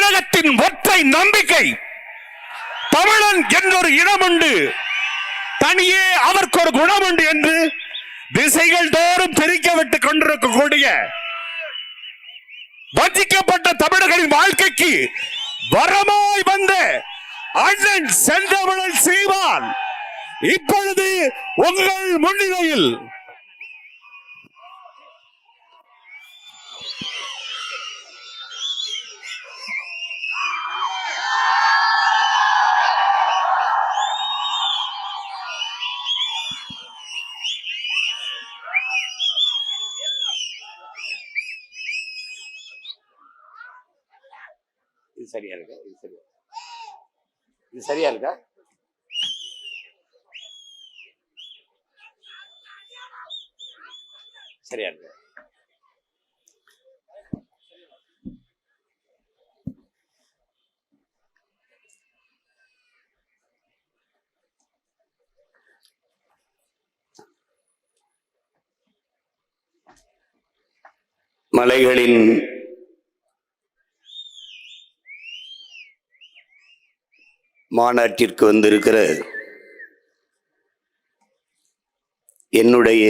தமிழகத்தின் ஒற்றை நம்பிக்கை தமிழன் என்றொரு இனம் உண்டு, தனியே அவருக்கு ஒரு குணம் உண்டு என்று திசைகள் தோறும் தெரிக்க விட்டுக் கொண்டிருக்கக்கூடிய வஞ்சிக்கப்பட்ட தமிழர்களின் வாழ்க்கைக்கு வரமாய் வந்த அண்ணன் செந்தமிழன் சீமான் இப்பொழுது உங்கள் முன்னிலையில் சரியா இருக்கா? இது சரியா இருக்கா? சரியா இருக்கு. மலைகளின் மாநாட்டிற்கு வந்திருக்கிற என்னுடைய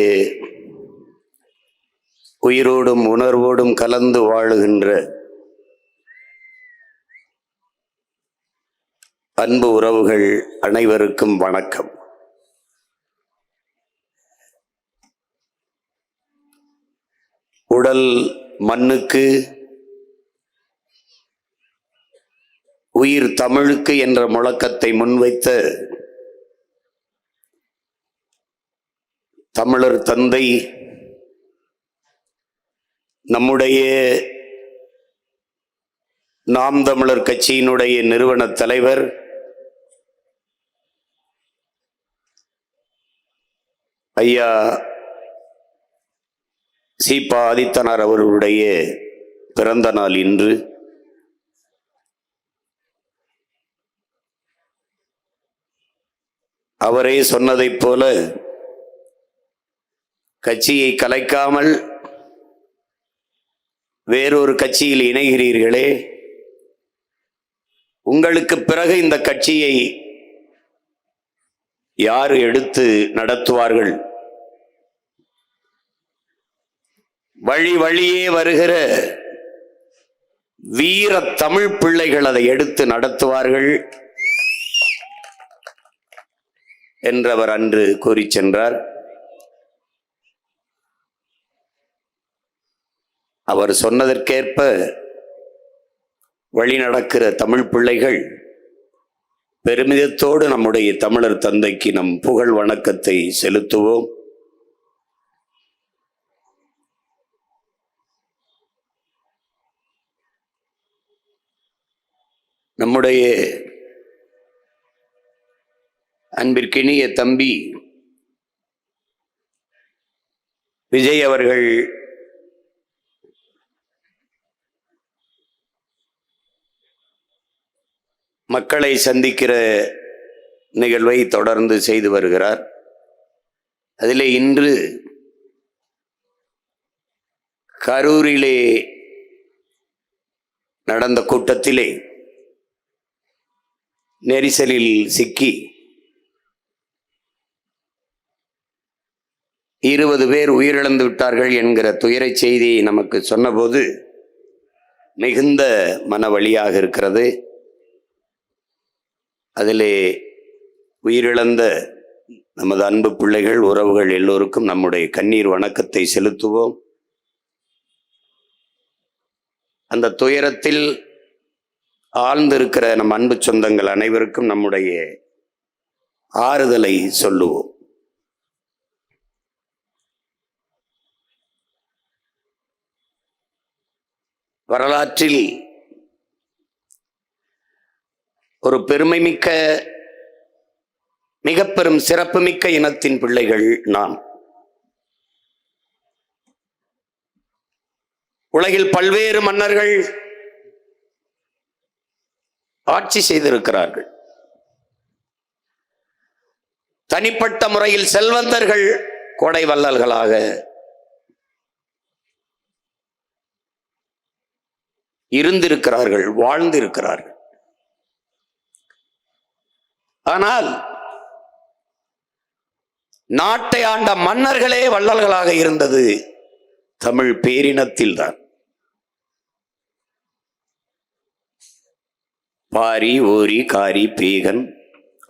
உயிரோடும் உணர்வோடும் கலந்து வாழுகின்ற அன்பு உறவுகள் அனைவருக்கும் வணக்கம். உடல் மண்ணுக்கு, உயிர் தமிழுக்கு என்ற முழக்கத்தை முன்வைத்த தமிழர் தந்தை, நம்முடைய நாம் தமிழர் கட்சியினுடைய நிறுவன தலைவர் ஐயா சீபா ஆதித்தனார் அவர்களுடைய பிறந்த நாள் இன்று. அவரே சொன்னதைப் போல கட்சியை கலைக்காமல் வேறொரு கட்சியில் இணைகிறீர்களே, உங்களுக்கு பிறகு இந்த கட்சியை யார் எடுத்து நடத்துவார்கள்? வழி வழியே வருகிற வீர தமிழ் பிள்ளைகள் அதை எடுத்து நடத்துவார்கள் என்றவர் அன்று கூறி சென்றார். அவர் சொன்னதற்கேற்ப வழி நடக்கிற தமிழ் பிள்ளைகள் பெருமிதத்தோடு நம்முடைய தமிழர் தந்தைக்கு நம் புகழ் வணக்கத்தை செலுத்துவோம். நம்முடைய அன்பிற்கினிய தம்பி விஜய் அவர்கள் மக்களை சந்திக்கிற நிகழ்வை தொடர்ந்து செய்து வருகிறார். அதிலே இன்று கரூரிலே நடந்த கூட்டத்திலே நெரிசலில் சிக்கி 20 பேர் உயிரிழந்து விட்டார்கள் என்கிற துயர செய்தியை நமக்கு சொன்னபோது மிகுந்த மனவலியாக இருக்கிறது. அதிலே உயிரிழந்த நமது அன்பு பிள்ளைகள், உறவுகள் எல்லோருக்கும் நம்முடைய கண்ணீர் வணக்கத்தை செலுத்துவோம். அந்த துயரத்தில் ஆழ்ந்திருக்கிற நம் அன்பு சொந்தங்கள் அனைவருக்கும் நம்முடைய ஆறுதலை சொல்லுவோம். வரலாற்றில் ஒரு பெருமைமிக்க, மிக பெரும் சிறப்புமிக்க இனத்தின் பிள்ளைகள் நாம். உலகில் பல்வேறு மன்னர்கள் ஆட்சி செய்திருக்கிறார்கள். தனிப்பட்ட முறையில் செல்வந்தர்கள் கோடை வள்ளல்களாக இருந்திருக்கிறார்கள், வாழ்ந்திருக்கிறார்கள். ஆனால் நாட்டை ஆண்ட மன்னர்களே வள்ளல்களாக இருந்தது தமிழ் பேரினத்தில்தான். பாரி, ஓரி, காரி, பேகன்,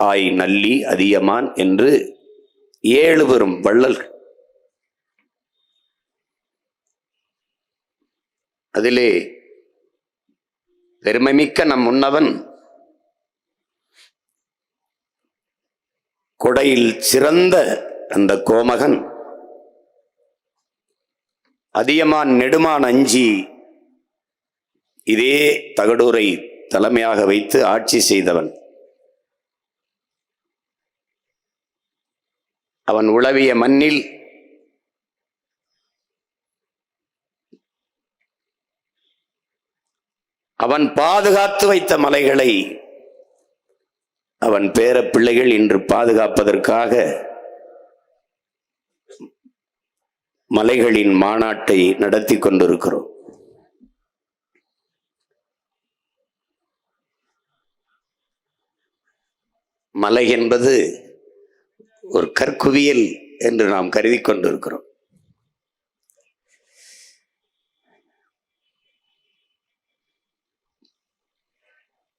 ஆய், நல்லி, அதியமான் என்று 7 பெரும் வள்ளல்கள். அதிலே பெருமைமிக்க நம் முன்னவன் கொடையில் சிறந்த அந்த கோமகன் அதியமான் நெடுமான் அஞ்சி இதே தகடூரை தலைமையாக வைத்து ஆட்சி செய்தவன். அவன் உளவிய மண்ணில் அவன் பாதுகாத்து வைத்த மலைகளை அவன் பேர பிள்ளைகள் இன்று பாதுகாப்பதற்காக மலைகளின் மாநாட்டை நடத்தி கொண்டிருக்கிறோம். மலை என்பது ஒரு கற்குவியல் என்று நாம் கருதி கொண்டிருக்கிறோம்.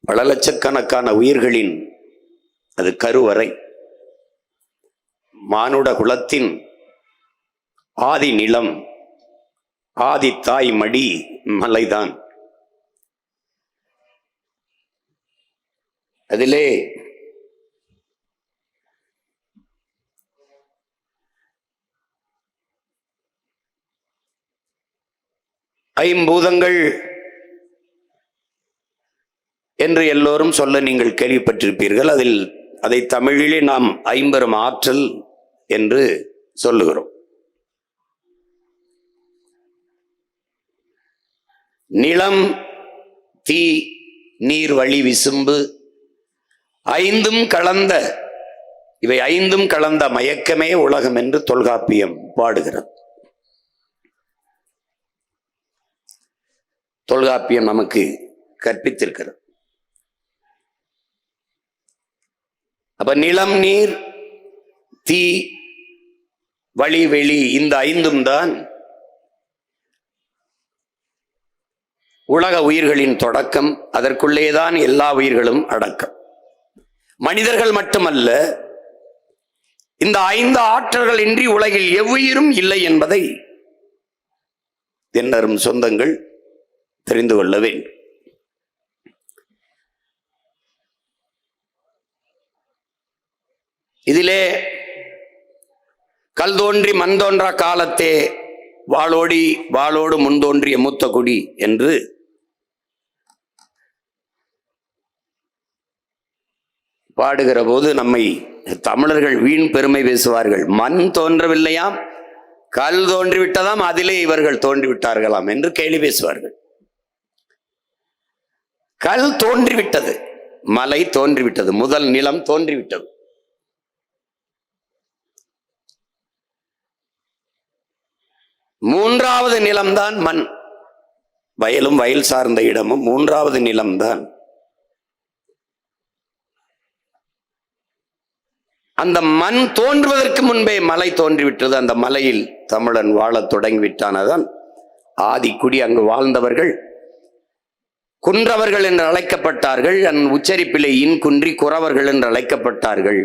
பல லட்சக்கணக்கான உயிர்களின் அது கருவறை. மானுட குலத்தின் ஆதி நிலம், ஆதி தாய் மடி மலைதான். அதிலே ஐம்பூதங்கள் என்று எல்லோரும் சொல்ல நீங்கள் கேள்விப்பட்டிருப்பீர்கள். அதை தமிழிலே நாம் ஐம்பெரும் ஆற்றல் என்று சொல்லுகிறோம். நிலம், தீ, நீர், வழி, விசும்பு இவை ஐந்தும் கலந்த மயக்கமே உலகம் என்று தொல்காப்பியம் பாடுகிறது. தொல்காப்பியம் நமக்கு கற்பித்திருக்கிறது. அப்ப நிலம், நீர், தீ, வழி, வெளி இந்த ஐந்தும் தான் உலக உயிர்களின் தொடக்கம். அதற்குள்ளேதான் எல்லா உயிர்களும் அடக்கம். மனிதர்கள் மட்டுமல்ல, இந்த 5 ஆற்றல்கள் இன்றி உலகில் எவ்வுயிரும் இல்லை என்பதை என்னரும் சொந்தங்கள் தெரிந்து கொள்ள வேண்டும். இதிலே கல் தோன்றி மண் தோன்றா காலத்தே வாளோடு முன் தோன்றிய மூத்த குடி என்று பாடுகிற போது நம்மை தமிழர்கள் வீண் பெருமை பேசுவார்கள். மண் தோன்றவில்லையாம், கல் தோன்றிவிட்டதாம், அதிலே இவர்கள் தோன்றிவிட்டார்களாம் என்று கேலி பேசுவார்கள். கல் தோன்றிவிட்டது, மலை தோன்றிவிட்டது, முதல் நிலம் தோன்றிவிட்டது. மூன்றாவது நிலம்தான் மண். வயலும் வயல் சார்ந்த இடமும் 3வது நிலம்தான். அந்த மண் தோன்றுவதற்கு முன்பே மலை தோன்றிவிட்டது. அந்த மலையில் தமிழன் வாழத் தொடங்கிவிட்டானதான் ஆதிக்குடி. அங்கு வாழ்ந்தவர்கள் குன்றவர்கள் என்று அழைக்கப்பட்டார்கள். உச்சரிப்பிலே இன் குன்றி குறவர்கள் என்று அழைக்கப்பட்டார்கள்.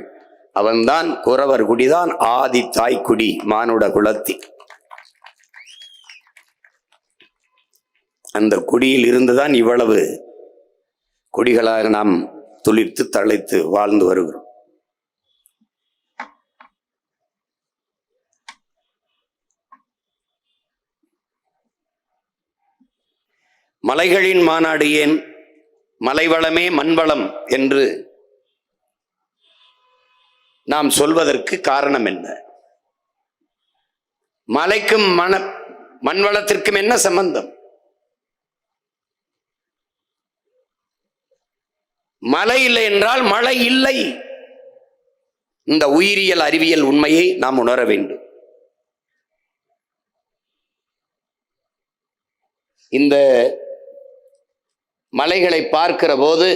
அவன்தான் குறவர் குடிதான் ஆதி தாய்க்குடி மானுட குலத்தி. அந்த குடியில் இருந்துதான் இவ்வளவு குடிகளாக நாம் துளிர்த்து தழைத்து வாழ்ந்து வருகிறோம். மலைகளின் மாநாடு ஏன்? மலைவளமே மண்வளம் என்று நாம் சொல்வதற்கு காரணம் என்ன? மலைக்கும் மண்வளத்திற்கும் என்ன சம்பந்தம்? மழை இல்லை என்றால் மழை இல்லை. இந்த உயிரியல் அறிவியல் உண்மையை நாம் உணர வேண்டும். இந்த மலைகளை பார்க்கிற போது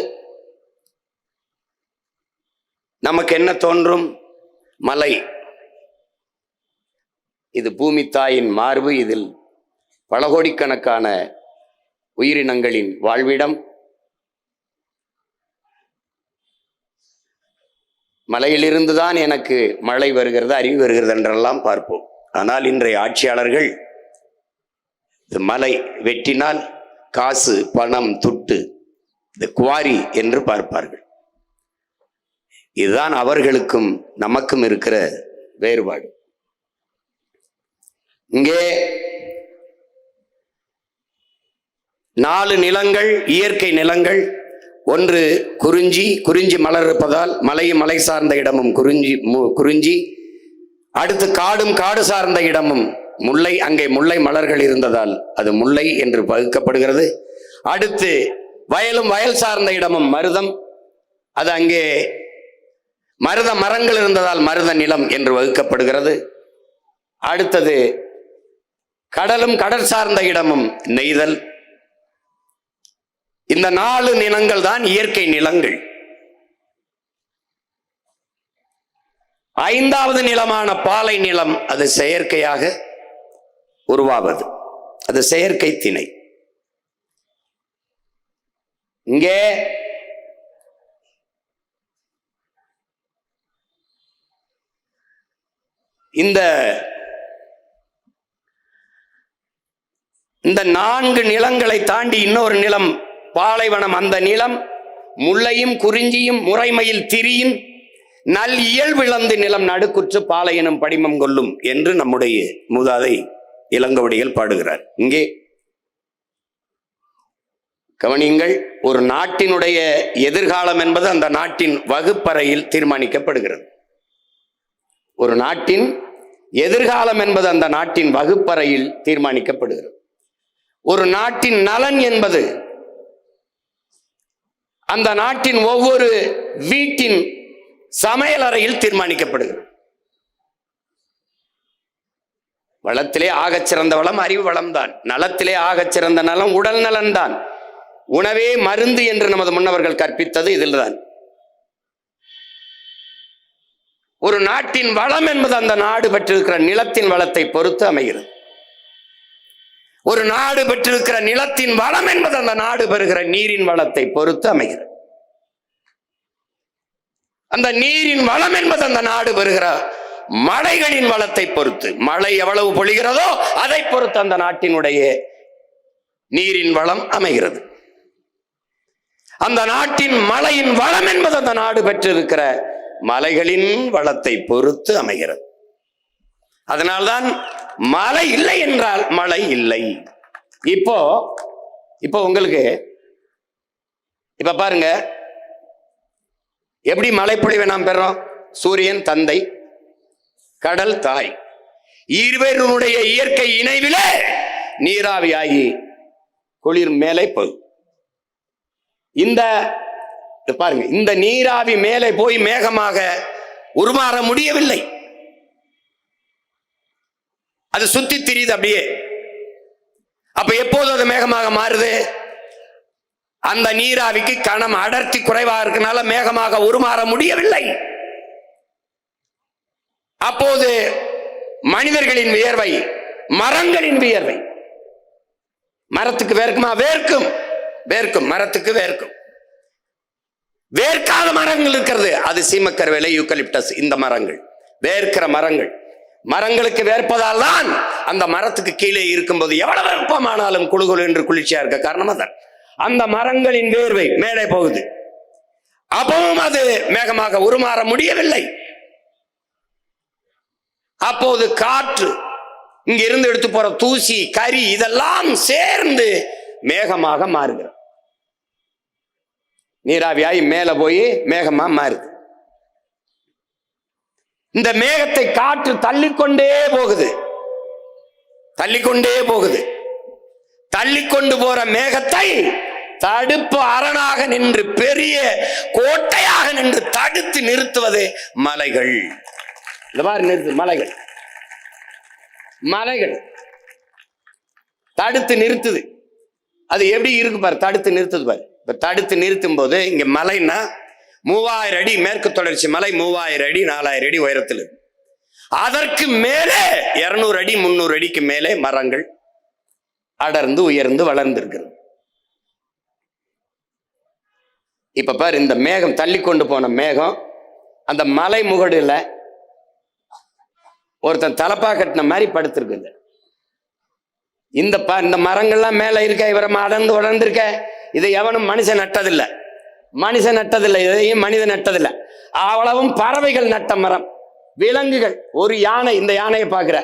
நமக்கு என்ன தோன்றும்? மலை, இது பூமி தாயின் மார்பு, இதில் பல கோடிக்கணக்கான உயிரினங்களின் வாழ்விடம். மலையிலிருந்துதான் எனக்கு மழை வருகிறது, அறிவு வருகிறது என்றெல்லாம் பார்ப்போம். ஆனால் இன்றைய ஆட்சியாளர்கள் இது மலை வெட்டினால் காசு, பணம், துட்டு, இது குவாரி என்று பார்ப்பார்கள். இதுதான் அவர்களுக்கும் நமக்கும் இருக்கிற வேறுபாடு. இங்கே 4 நிலங்கள், இயற்கை நிலங்கள். ஒன்று குறிஞ்சி, குறிஞ்சி மலர் இருப்பதால் மலையும் மலை சார்ந்த இடமும் குறிஞ்சி. அடுத்து காடும் காடு சார்ந்த இடமும் முல்லை, அங்கே முல்லை மலர்கள் இருந்ததால் அது முல்லை என்று பகுக்கப்படுகிறது. அடுத்து வயலும் வயல் சார்ந்த இடமும் மருதம், அது அங்கே மருத மரங்கள் இருந்ததால் மருத நிலம் என்று வகுக்கப்படுகிறது. அடுத்தது கடலும் கடல் சார்ந்த இடமும் நெய்தல். இந்த 4 நிலங்கள் தான் இயற்கை நிலங்கள். 5வது நிலமான பாலை நிலம், அது செயற்கையாக உருவாவது, அது செயற்கை திணை. இங்கே இந்த 4 நிலங்களை தாண்டி இன்னொரு நிலம் பாலைவனம். அந்த நிலம் முல்லையும் குறிஞ்சியும் முறைமையில் திரியின் நல் இயல்பிழந்து நிலம் நடுக்குற்று பாலையனும் படிமம் கொள்ளும் என்று நம்முடைய மூதாதை இளங்கோவடிகள் பாடுகிறார். இங்கே கவனியுங்கள், ஒரு நாட்டினுடைய எதிர்காலம் என்பது அந்த நாட்டின் வகுப்பறையில் தீர்மானிக்கப்படுகிறது. ஒரு நாட்டின் எதிர்காலம் என்பது அந்த நாட்டின் வகுப்பறையில் தீர்மானிக்கப்படுகிறது. ஒரு நாட்டின் நலன் என்பது அந்த நாட்டின் ஒவ்வொரு வீட்டின் சமையலறையில் தீர்மானிக்கப்படுகிறது. வளத்திலே ஆகச் சிறந்த வளம் அறிவு வளம்தான். நலத்திலே ஆகச் சிறந்த நலம் உடல் நலன்தான். உணவே மருந்து என்று நமது முன்னவர்கள் கற்பித்தது இதில்தான். ஒரு நாட்டின் வளம் என்பது அந்த நாடு பெற்றிருக்கிற நிலத்தின் வளத்தை பொறுத்து அமைகிறது. ஒரு நாடு பெற்றிருக்கிற நிலத்தின் வளம் என்பது அந்த நாடு பெறுகிற நீரின் வளத்தை பொறுத்து அமைகிறது. அந்த நீரின் வளம் என்பது அந்த நாடு பெறுகிற மழைகளின் வளத்தை பொறுத்து, மழை எவ்வளவு பொழிகிறதோ அதை பொறுத்து அந்த நாட்டினுடைய நீரின் வளம் அமைகிறது. அந்த நாட்டின் மழையின் வளம் என்பது அந்த நாடு பெற்றிருக்கிற மலைகளின் வளத்தை பொறுத்து அமைகிறது. அதனால்தான் மழை இல்லை என்றால் மழை இல்லை. இப்போ உங்களுக்கு இப்ப பாருங்க, எப்படி மழைப்பொழிவை நாம் பெறோம்? சூரியன் தந்தை, கடல் தாய், இருவருடைய இயற்கை இணைவிலே நீராவியாகி குளிர் மேலே போகும். இந்த பாருங்க, இந்த நீராவி மேலே போய் மேகமாக உருமாற முடியவில்லை. அது சுத்தி திரியுது அப்படியே. அப்ப எப்போது அது மேகமாக மாறுது? அந்த நீராவிக்கு கணம் அடர்த்தி குறைவாக இருக்கனால மேகமாக உருமாற முடியவில்லை. அப்போது மனிதர்களின் வியர்வை, மரங்களின் வியர்வை, மரத்துக்கு வேர்க்குமா? வேர்க்கும், வேர்க்கும், மரத்துக்கு வேர்க்கும். வேர்க்காத மரங்கள் இருக்கிறது, அது சீமக்கருவேலை, யூக்கலிப்டஸ், இந்த மரங்கள் வேர்க்கிற மரங்கள். மரங்களுக்கு வேர்ப்பதால் தான் அந்த மரத்துக்கு கீழே இருக்கும்போது எவ்வளவு வெப்பமானாலும் குளுகுளு என்று குளிர்ச்சியா இருக்க காரணமா தான் அந்த மரங்களின் வேர்வை மேலே போகுது. அப்பவும் அது மேகமாக உருமாற முடியவில்லை. அப்போது காற்று, இங்க இருந்து எடுத்து போற தூசி, கரி, இதெல்லாம் சேர்ந்து மேகமாக மாறுகிறது. நீராவியாய் மேல போய் மேகமா மாறுது. இந்த மேகத்தை காற்று தள்ளிக்கொண்டே போகுது, தள்ளிக்கொண்டே போகுது. தள்ளிக்கொண்டு போற மேகத்தை தடுப்பு அரணாக நின்று, பெரிய கோட்டையாக நின்று தடுத்து நிறுத்துவது மலைகள். இந்த மாதிரி நிறுத்து மலைகள், மலைகள் தடுத்து நிறுத்துது. அது எப்படி இருக்கு பாரு, தடுத்து நிறுத்துது பாரு. இப்ப தடுத்து நிறுத்தும் போது இங்க மலைன்னா 3000 அடி, மேற்கு தொடர்ச்சி மலை 3000 அடி 4000 அடி உயரத்தில் இருக்கு. அதற்கு மேலே 200 அடி 300 அடிக்கு மேலே மரங்கள் அடர்ந்து உயர்ந்து வளர்ந்து இருக்கிறது. இப்ப பாரு, இந்த மேகம் தள்ளி கொண்டு போன மேகம் அந்த மலை முகடுல ஒருத்தன் தலப்பா கட்டின மாதிரி படுத்திருக்குது. இந்த மரங்கள்லாம் மேல இருக்க, இவரை அடர்ந்து வளர்ந்து இருக்க, இதை எவனும் மனுஷன் நட்டதில்லை, இதையும் மனிதன் நட்டதில்லை. அவ்வளவும் பறவைகள் நட்ட மரம், விலங்குகள். ஒரு யானை, இந்த யானையை பார்க்கிற,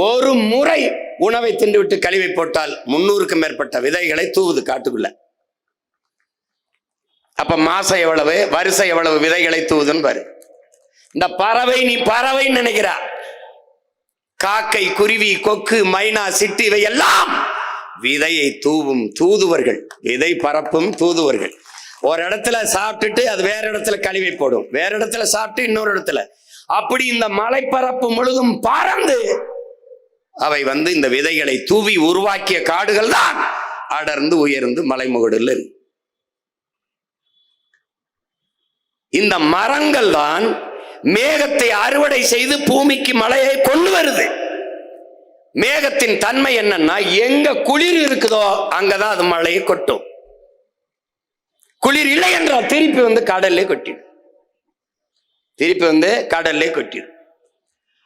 ஒரு முறை உணவை தின்று விட்டு கழிவை போட்டால் 300க்கும் மேற்பட்ட விதைகளை தூவுது காட்டுக்குள்ள. அப்ப மாசம் எவ்வளவு, வருஷம் எவ்வளவு விதைகளை தூவுதுன்னு பாரு. இந்த பறவை, நீ பறவைன்னு நினைக்கிறா, காக்கை, குருவி, கொக்கு, மைனா, சிட்டு இவை எல்லாம் விதையை தூவும் தூதுவர்கள், விதை பரப்பும் தூதுவர்கள். ஒரு இடத்துல சாப்பிட்டுட்டு அது வேற இடத்துல கழிவை போடும், வேற இடத்துல சாப்பிட்டு இன்னொரு இடத்துல. அப்படி இந்த மலைப்பரப்பு முழுதும் பறந்து அவை இந்த விதைகளை தூவி உருவாக்கிய காடுகள் தான் அடர்ந்து உயர்ந்து மலைமுகடுல இருக்கு. இந்த மரங்கள் தான் மேகத்தை அறுவடை செய்து பூமிக்கு மழையை கொண்டு வருது. மேகத்தின் தன்மை என்னன்னா, எங்க குளிர் இருக்குதோ அங்கதான் அது மழையை கொட்டும். குளிர் இல்லை என்றால் திருப்பி கடல்லே கொட்டிடும், கடல்லே கொட்டிடும்.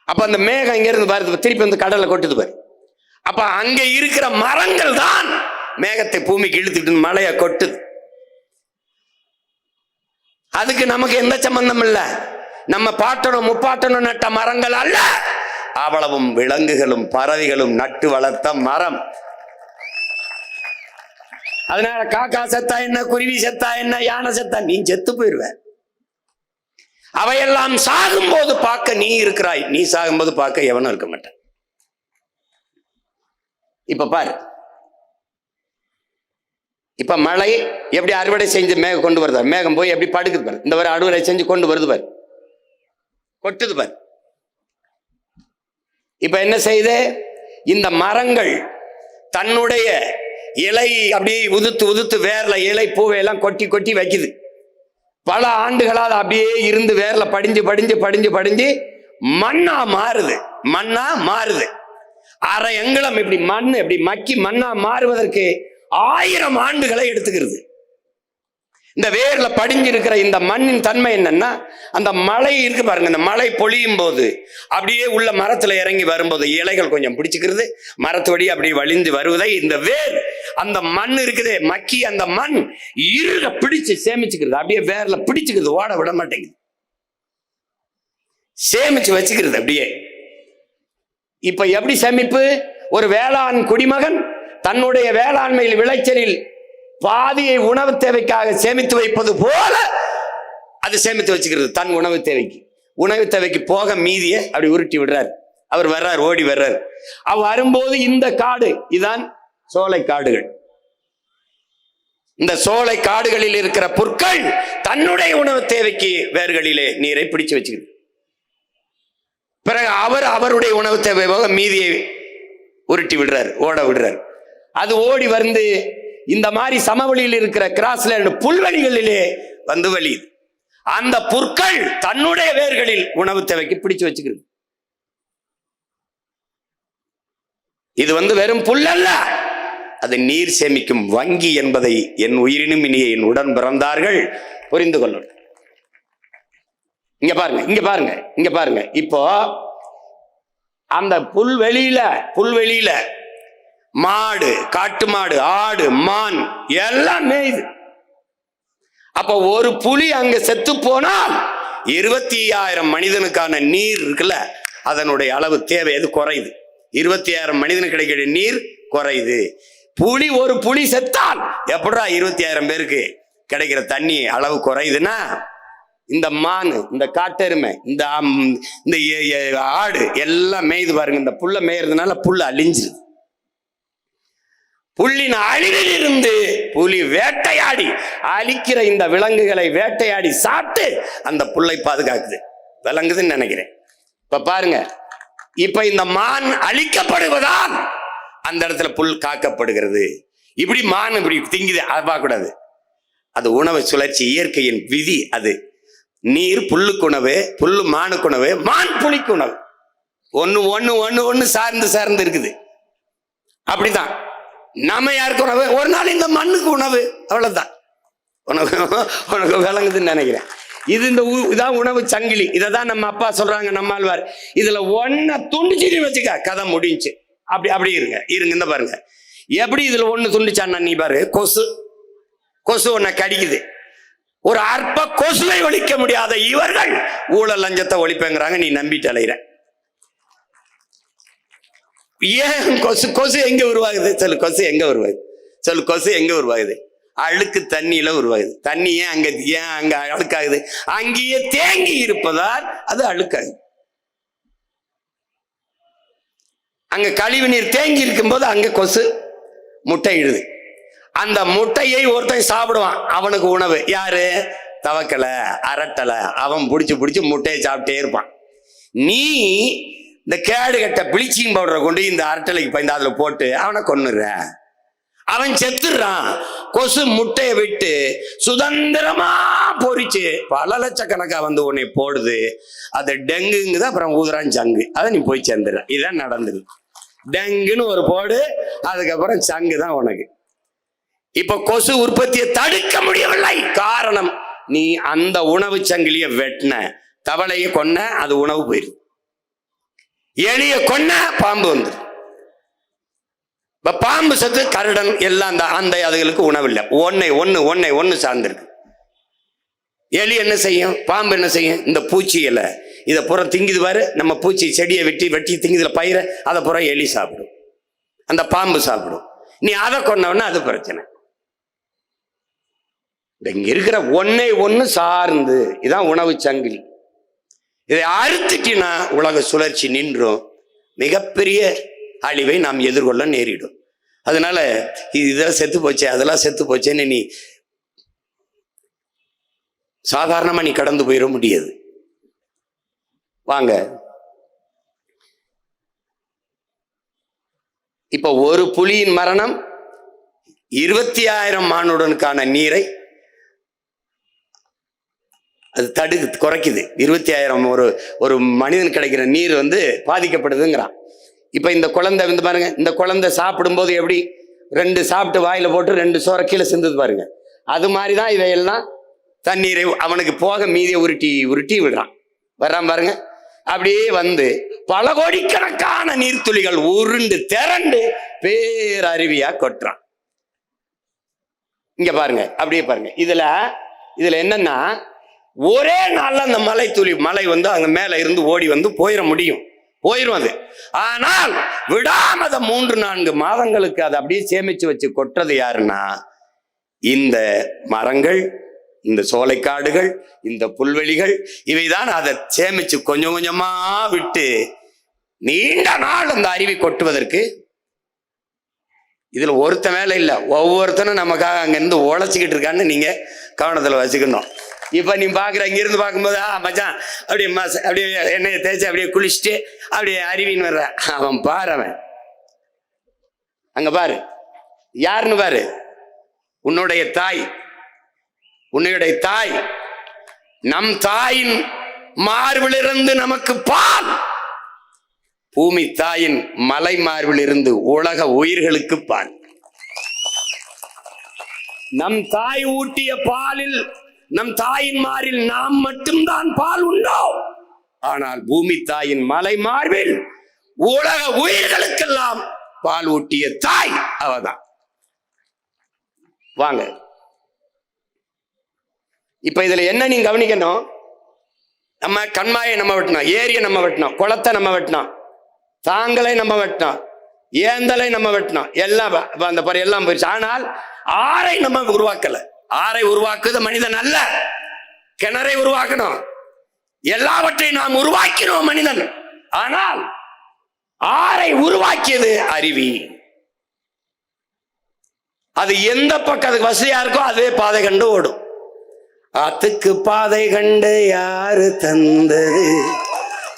அப்ப அந்த மேகம் இங்க இருந்து வருது, திருப்பி கடல்ல கொட்டுது பாரு. அப்ப அங்க இருக்கிற மரங்கள் தான் மேகத்தை பூமிக்கு இழுத்துக்கிட்டு மழையை கொட்டுது. அதுக்கு நமக்கு எந்த சம்பந்தம் இல்லை. நம்ம பாட்டனும் முப்பாட்டனும் நட்ட மரங்கள் அல்ல, அவ்வளவும் விலங்குகளும் பறவைகளும் நட்டு வளர்த்த மரம். அதனால காக்கா செத்தா என்ன, குருவி செத்தா என்ன, யானை செத்தா, நீ செத்து போயிருவ. அவையெல்லாம் சாகும் போது பார்க்க நீ இருக்கிறாய், நீ சாகும்போது பார்க்க எவனும் இருக்க மாட்டான். இப்ப பாரு, இப்ப மழை எப்படி அறுவடை செஞ்சு மேகம் கொண்டு வருது, மேகம் போய் எப்படி படுக்குது பாரு. இந்த வரை அறுவடை செஞ்சு கொண்டு வருது பாரு, கொட்டுது பாரு. இப்ப என்ன செய்யுது, இந்த மரங்கள் தன்னுடைய இலை அப்படியே உதுத்து உதுத்து வேர்ல இலை பூவை எல்லாம் கொட்டி கொட்டி வைக்குது. பல ஆண்டுகளால் அப்படியே இருந்து வேர்ல படிஞ்சு படிஞ்சு படிஞ்சு படிஞ்சு மண்ணா மாறுது. அரை எங்கலம் இப்படி மண் இப்படி மக்கி மண்ணா மாறுவதற்கு 1000 ஆண்டுகளை எடுத்துக்கிறது. இந்த வேர்ல படிஞ்சு இருக்கிற இந்த மண்ணின் தன்மை என்னன்னா, அந்த மழை இருக்கு பாருங்க, இந்த மழை பொழியும் போது அப்படியே உள்ள மரத்துல இறங்கி வரும்போது இலைகள் கொஞ்சம் பிடிச்சுக்கிறது, மரத்து வழி அப்படியே வழிந்து வருவதை இந்த வேர் அந்த மண் இருக்குதே மக்கி, அந்த மண் இருக பிடிச்சு சேமிச்சுக்கிறது, அப்படியே வேர்ல பிடிச்சுக்கிறது, ஓட விட மாட்டேங்குது, சேமிச்சு வச்சுக்கிறது அப்படியே. இப்ப எப்படி சேமிப்பு, ஒரு வேளாண் குடிமகன் தன்னுடைய வேளாண்மையில் விளைச்சலில் பாதியை உணவு தேவைக்காக சேமித்து வைப்பது போல அது சேமித்து வச்சுக்கிறது தன் உணவு தேவைக்கு போக மீதியை அப்படி உருட்டி விடுறார். அவர் வர்றார், ஓடி வர்றார். அவர் வரும்போது இந்த காடு இதான் சோலை காடுகள். இந்த சோலை காடுகளில் இருக்கிற புற்கள் தன்னுடைய உணவு தேவைக்கு வேர்களிலே நீரை பிடிச்சு வச்சுக்கிறது. பிறகு அவருடைய உணவு தேவை போக மீதியை உருட்டி விடுறார், ஓட விடுறார். அது ஓடி வந்து இந்த மாதிரி சமவெளியில் இருக்கிற கிராஸ்லேண்ட் புல்வெளிகளிலே வலியுது. அந்த புற்கள் தன்னுடைய வேர்களில் உணவு தேவைக்கு பிடிச்சு வச்சுக்கிறது. இது வெறும் புல் அல்ல, அது நீர் சேமிக்கும் வங்கி என்பதை என் உயிரினும் இனிய என் உடன் பிறந்தார்கள் புரிந்து கொள்ளும். இங்க பாருங்க. இப்போ அந்த புல்வெளியில மாடு, காட்டு மாடு, ஆடு, மான் எல்லாம் மேயுது. அப்ப ஒரு புலி அங்க செத்து போனால் 25,000 மனிதனுக்கான நீர் இருக்குல்ல, அதனுடைய அளவு தேவை அது குறையுது. 25,000 மனிதனுக்கு கிடைக்கிற நீர் குறையுது. ஒரு புலி செத்தால் எப்படா 25,000 பேருக்கு கிடைக்கிற தண்ணி அளவு குறையுதுன்னா, இந்த மான், இந்த காட்டெருமை, இந்த ஆடு எல்லாம் மேய்து பாருங்க. இந்த புல்ல மேயறதுனால புல்ல அழிஞ்சிருது. புல்லின் அழிவில் இருந்து புலி வேட்டையாடி அழிக்கிற இந்த விலங்குகளை வேட்டையாடி சாப்பிட்டு அந்த புல்லை பாதுகாக்குது, விளங்குதுன்னு நினைக்கிறேன். இப்ப பாருங்க, இப்ப இந்த மான் அழிக்கப்படுவதால் அந்த இடத்துல புல் காக்கப்படுகிறது. இப்படி மான் இப்படி திங்குது, அதை பார்க்கக்கூடாது. அது உணவு சுழற்சி, இயற்கையின் விதி. அது நீர் புல்லுக்கு உணவு, புல்லு மானுக்கு உணவு, மான் புலிக்கு உணவு. ஒண்ணு ஒண்ணு ஒண்ணு ஒண்ணு சார்ந்து சார்ந்து இருக்குது. அப்படிதான் நம்ம யாருக்கு உணவு? ஒரு நாள் இந்த மண்ணுக்கு உணவு, அவ்வளவுதான். உனக்கு விளங்குதுன்னு நினைக்கிறேன். இது இதான் உணவு சங்கிலி. இதை தான் நம்ம அப்பா சொல்றாங்க, நம்மாழ்வார். இதுல ஒன்ன துண்டிச்சு வச்சுக்க, கதை முடிஞ்சு. அப்படி இருங்க இந்த பாருங்க எப்படி இதுல ஒண்ணு துண்டிச்சான்னா, நீ பாரு, கொசு ஒன்ன கடிக்குது. ஒரு அற்ப கொசுவை ஒழிக்க முடியாத இவர்கள் ஊழல் லஞ்சத்தை ஒழிப்பேங்கிறாங்க. நீ நம்பிட்டு அலையிற. ஏன் கொசு எங்க உருவாகுது? சொல்லு, கொசு எங்க உருவாகுது? சொல்லு, கொசு எங்க உருவாகுது? அழுக்கு தண்ணியில உருவாகுது. தண்ணி ஏன் அங்க அழுக்காகுது? அங்கேயே தேங்கி இருப்பதால் அது அழுக்காகுது. அங்க கழிவு நீர் தேங்கி இருக்கும் போது அங்க கொசு முட்டை இடுது. அந்த முட்டையை ஒருத்தன் சாப்பிடுவான், அவனுக்கு உணவு. யாரு? தவக்கலை, அரட்டலை. அவன் பிடிச்சு முட்டையை சாப்பிட்டே இருப்பான். நீ இந்த கேடு கட்ட பிளீச்சிங் பவுடரை கொண்டு இந்த அரட்டலைக்கு பயந்து அதுல போட்டு அவனை கொன்னுற. அவன் செத்துறான். கொசு முட்டையை விட்டு சுதந்திரமா பொறிச்சு பல லட்சக்கணக்கா வந்து உன்னை போடுது. அது டெங்குங்குது, அப்புறம் ஊதுறான் சங்கு. அதை நீ போய் சேர்ந்துடுற. இதான் நடந்தது. டெங்குன்னு ஒரு போடு, அதுக்கப்புறம் சங்கு தான் உனக்கு. இப்ப கொசு உற்பத்தியை தடுக்க முடியவில்லை. காரணம், நீ அந்த உணவு சங்கிலிய வெட்டின. தவளைய கொன்ன, அது உணவு போயிரு. எலிய கொன்ன, பாம்பு வந்து. இப்ப பாம்பு சத்து, கருடன் எல்லாம் அந்த அதுகளுக்கு உணவு இல்லை. ஒன்னு சார்ந்திருக்கு. எலி என்ன செய்யும்? பாம்பு என்ன செய்யும்? இந்த பூச்சி இலை இதை புறம் திங்குது பாரு. நம்ம பூச்சி செடியை வெட்டி திங்குதுல பயிர, அதை புறம் எலி சாப்பிடும், அந்த பாம்பு சாப்பிடும். நீ அதை கொன்னவன அது பிரச்சனை. இங்க இருக்கிற ஒன்னு சார்ந்து, இதான் உணவு சங்கிலி. இதை அறுத்துட்டினா உலக சுழற்சி நின்றும். மிகப்பெரிய அழிவை நாம் எதிர்கொள்ள நேரிடும். அதனால இதெல்லாம் செத்து போச்சே, அதெல்லாம் செத்து போச்சேன்னு நீ சாதாரணமா நீ கடந்து போயிட முடியாது. வாங்க, இப்ப ஒரு புலியின் மரணம் 20,000 மானுடனுக்கான நீரை அது குறைக்குது. 20,000 ஒரு மனிதன் கிடைக்கிற நீர் வந்து பாதிக்கப்படுதுங்கிறான். இப்ப இந்த குழந்தை வந்து பாருங்க, இந்த குழந்தை சாப்பிடும் போது எப்படி 2 சாப்பிட்டு வாயில போட்டு 2 சோற கீழே சிந்துது பாருங்க. அது மாதிரிதான் இவையெல்லாம் தண்ணீரை அவனுக்கு போக மீதியை உருட்டி விடுறான். வர்றான் பாருங்க. அப்படியே வந்து பல கோடிக்கணக்கான நீர்த்துளிகள் உருண்டு திரண்டு பேரருவியா கொட்டுறான். இங்க பாருங்க, அப்படியே பாருங்க. இதுல என்னன்னா, ஒரே நாள்ல அந்த மலை வந்து அங்க மேல இருந்து ஓடி வந்து போயிரும் அது. ஆனால் விடாமத 3-4 மாதங்களுக்கு அதை அப்படியே சேமிச்சு வச்சு கொட்டுறது யாருன்னா, இந்த மரங்கள், இந்த சோலைக்காடுகள், இந்த புல்வெளிகள், இவைதான் அதை சேமிச்சு கொஞ்சம் கொஞ்சமா விட்டு நீண்ட நாள் அந்த அருவி கொட்டுவதற்கு. இதுல ஒருத்த வேலை இல்லை, ஒவ்வொருத்தனும் நமக்காக அங்கிருந்து உழைச்சிக்கிட்டு இருக்கான்னு நீங்க கவனத்துல வச்சுக்கணும். இப்ப நீ பாக்குற, இங்க இருந்து பார்க்கும்போது மச்சான் அப்படியே எண்ணெயை தேய்ச்சி அப்படியே குளிச்சுட்டு அப்படியே அருவின்னு வர்ற. அவன் பாரு, அவன் அங்க பாரு யாருன்னு பாரு. உன்னுடைய தாய், நம் தாயின் மார்பிலிருந்து நமக்கு பால். பூமி தாயின் மலை மார்பிலிருந்து உலக உயிர்களுக்கு பால். நம் தாய் ஊட்டிய பாலில், நம் தாயின் மாரில் நாம் மட்டும்தான் பால் உண்டோம். ஆனால் பூமி தாயின் மலை மார்பில் உலக உயிர்களுக்கெல்லாம் பால் ஊட்டிய தாய் அவதான். வாங்க, இப்ப இதுல என்ன நீங்க கவனிக்கணும், நம்ம கண்மாயை நம்ம வெட்டினோம், ஏரியை நம்ம வெட்டினோம், குளத்தை நம்ம வெட்டினோம், தாங்களை நம்ம வெட்டினோம், ஏந்தலை நம்ம வெட்டினோம், எல்லாம் அந்த பாரு எல்லாம் போயிடுச்சு. ஆனால் ஆறை நம்ம உருவாக்கல. ஆறை உருவாக்குது மனிதன் அல்ல, கிணறை உருவாக்கணும். எல்லாவற்றையும் நாம் உருவாக்கினோம் மனிதன். ஆனால் ஆறை உருவாக்கியது அருவி. அது எந்த பக்கம் வசதியா இருக்கோ அதுவே பாதை கண்டு ஓடும். ஆத்துக்கு பாதை கண்டு யாரு தந்தது,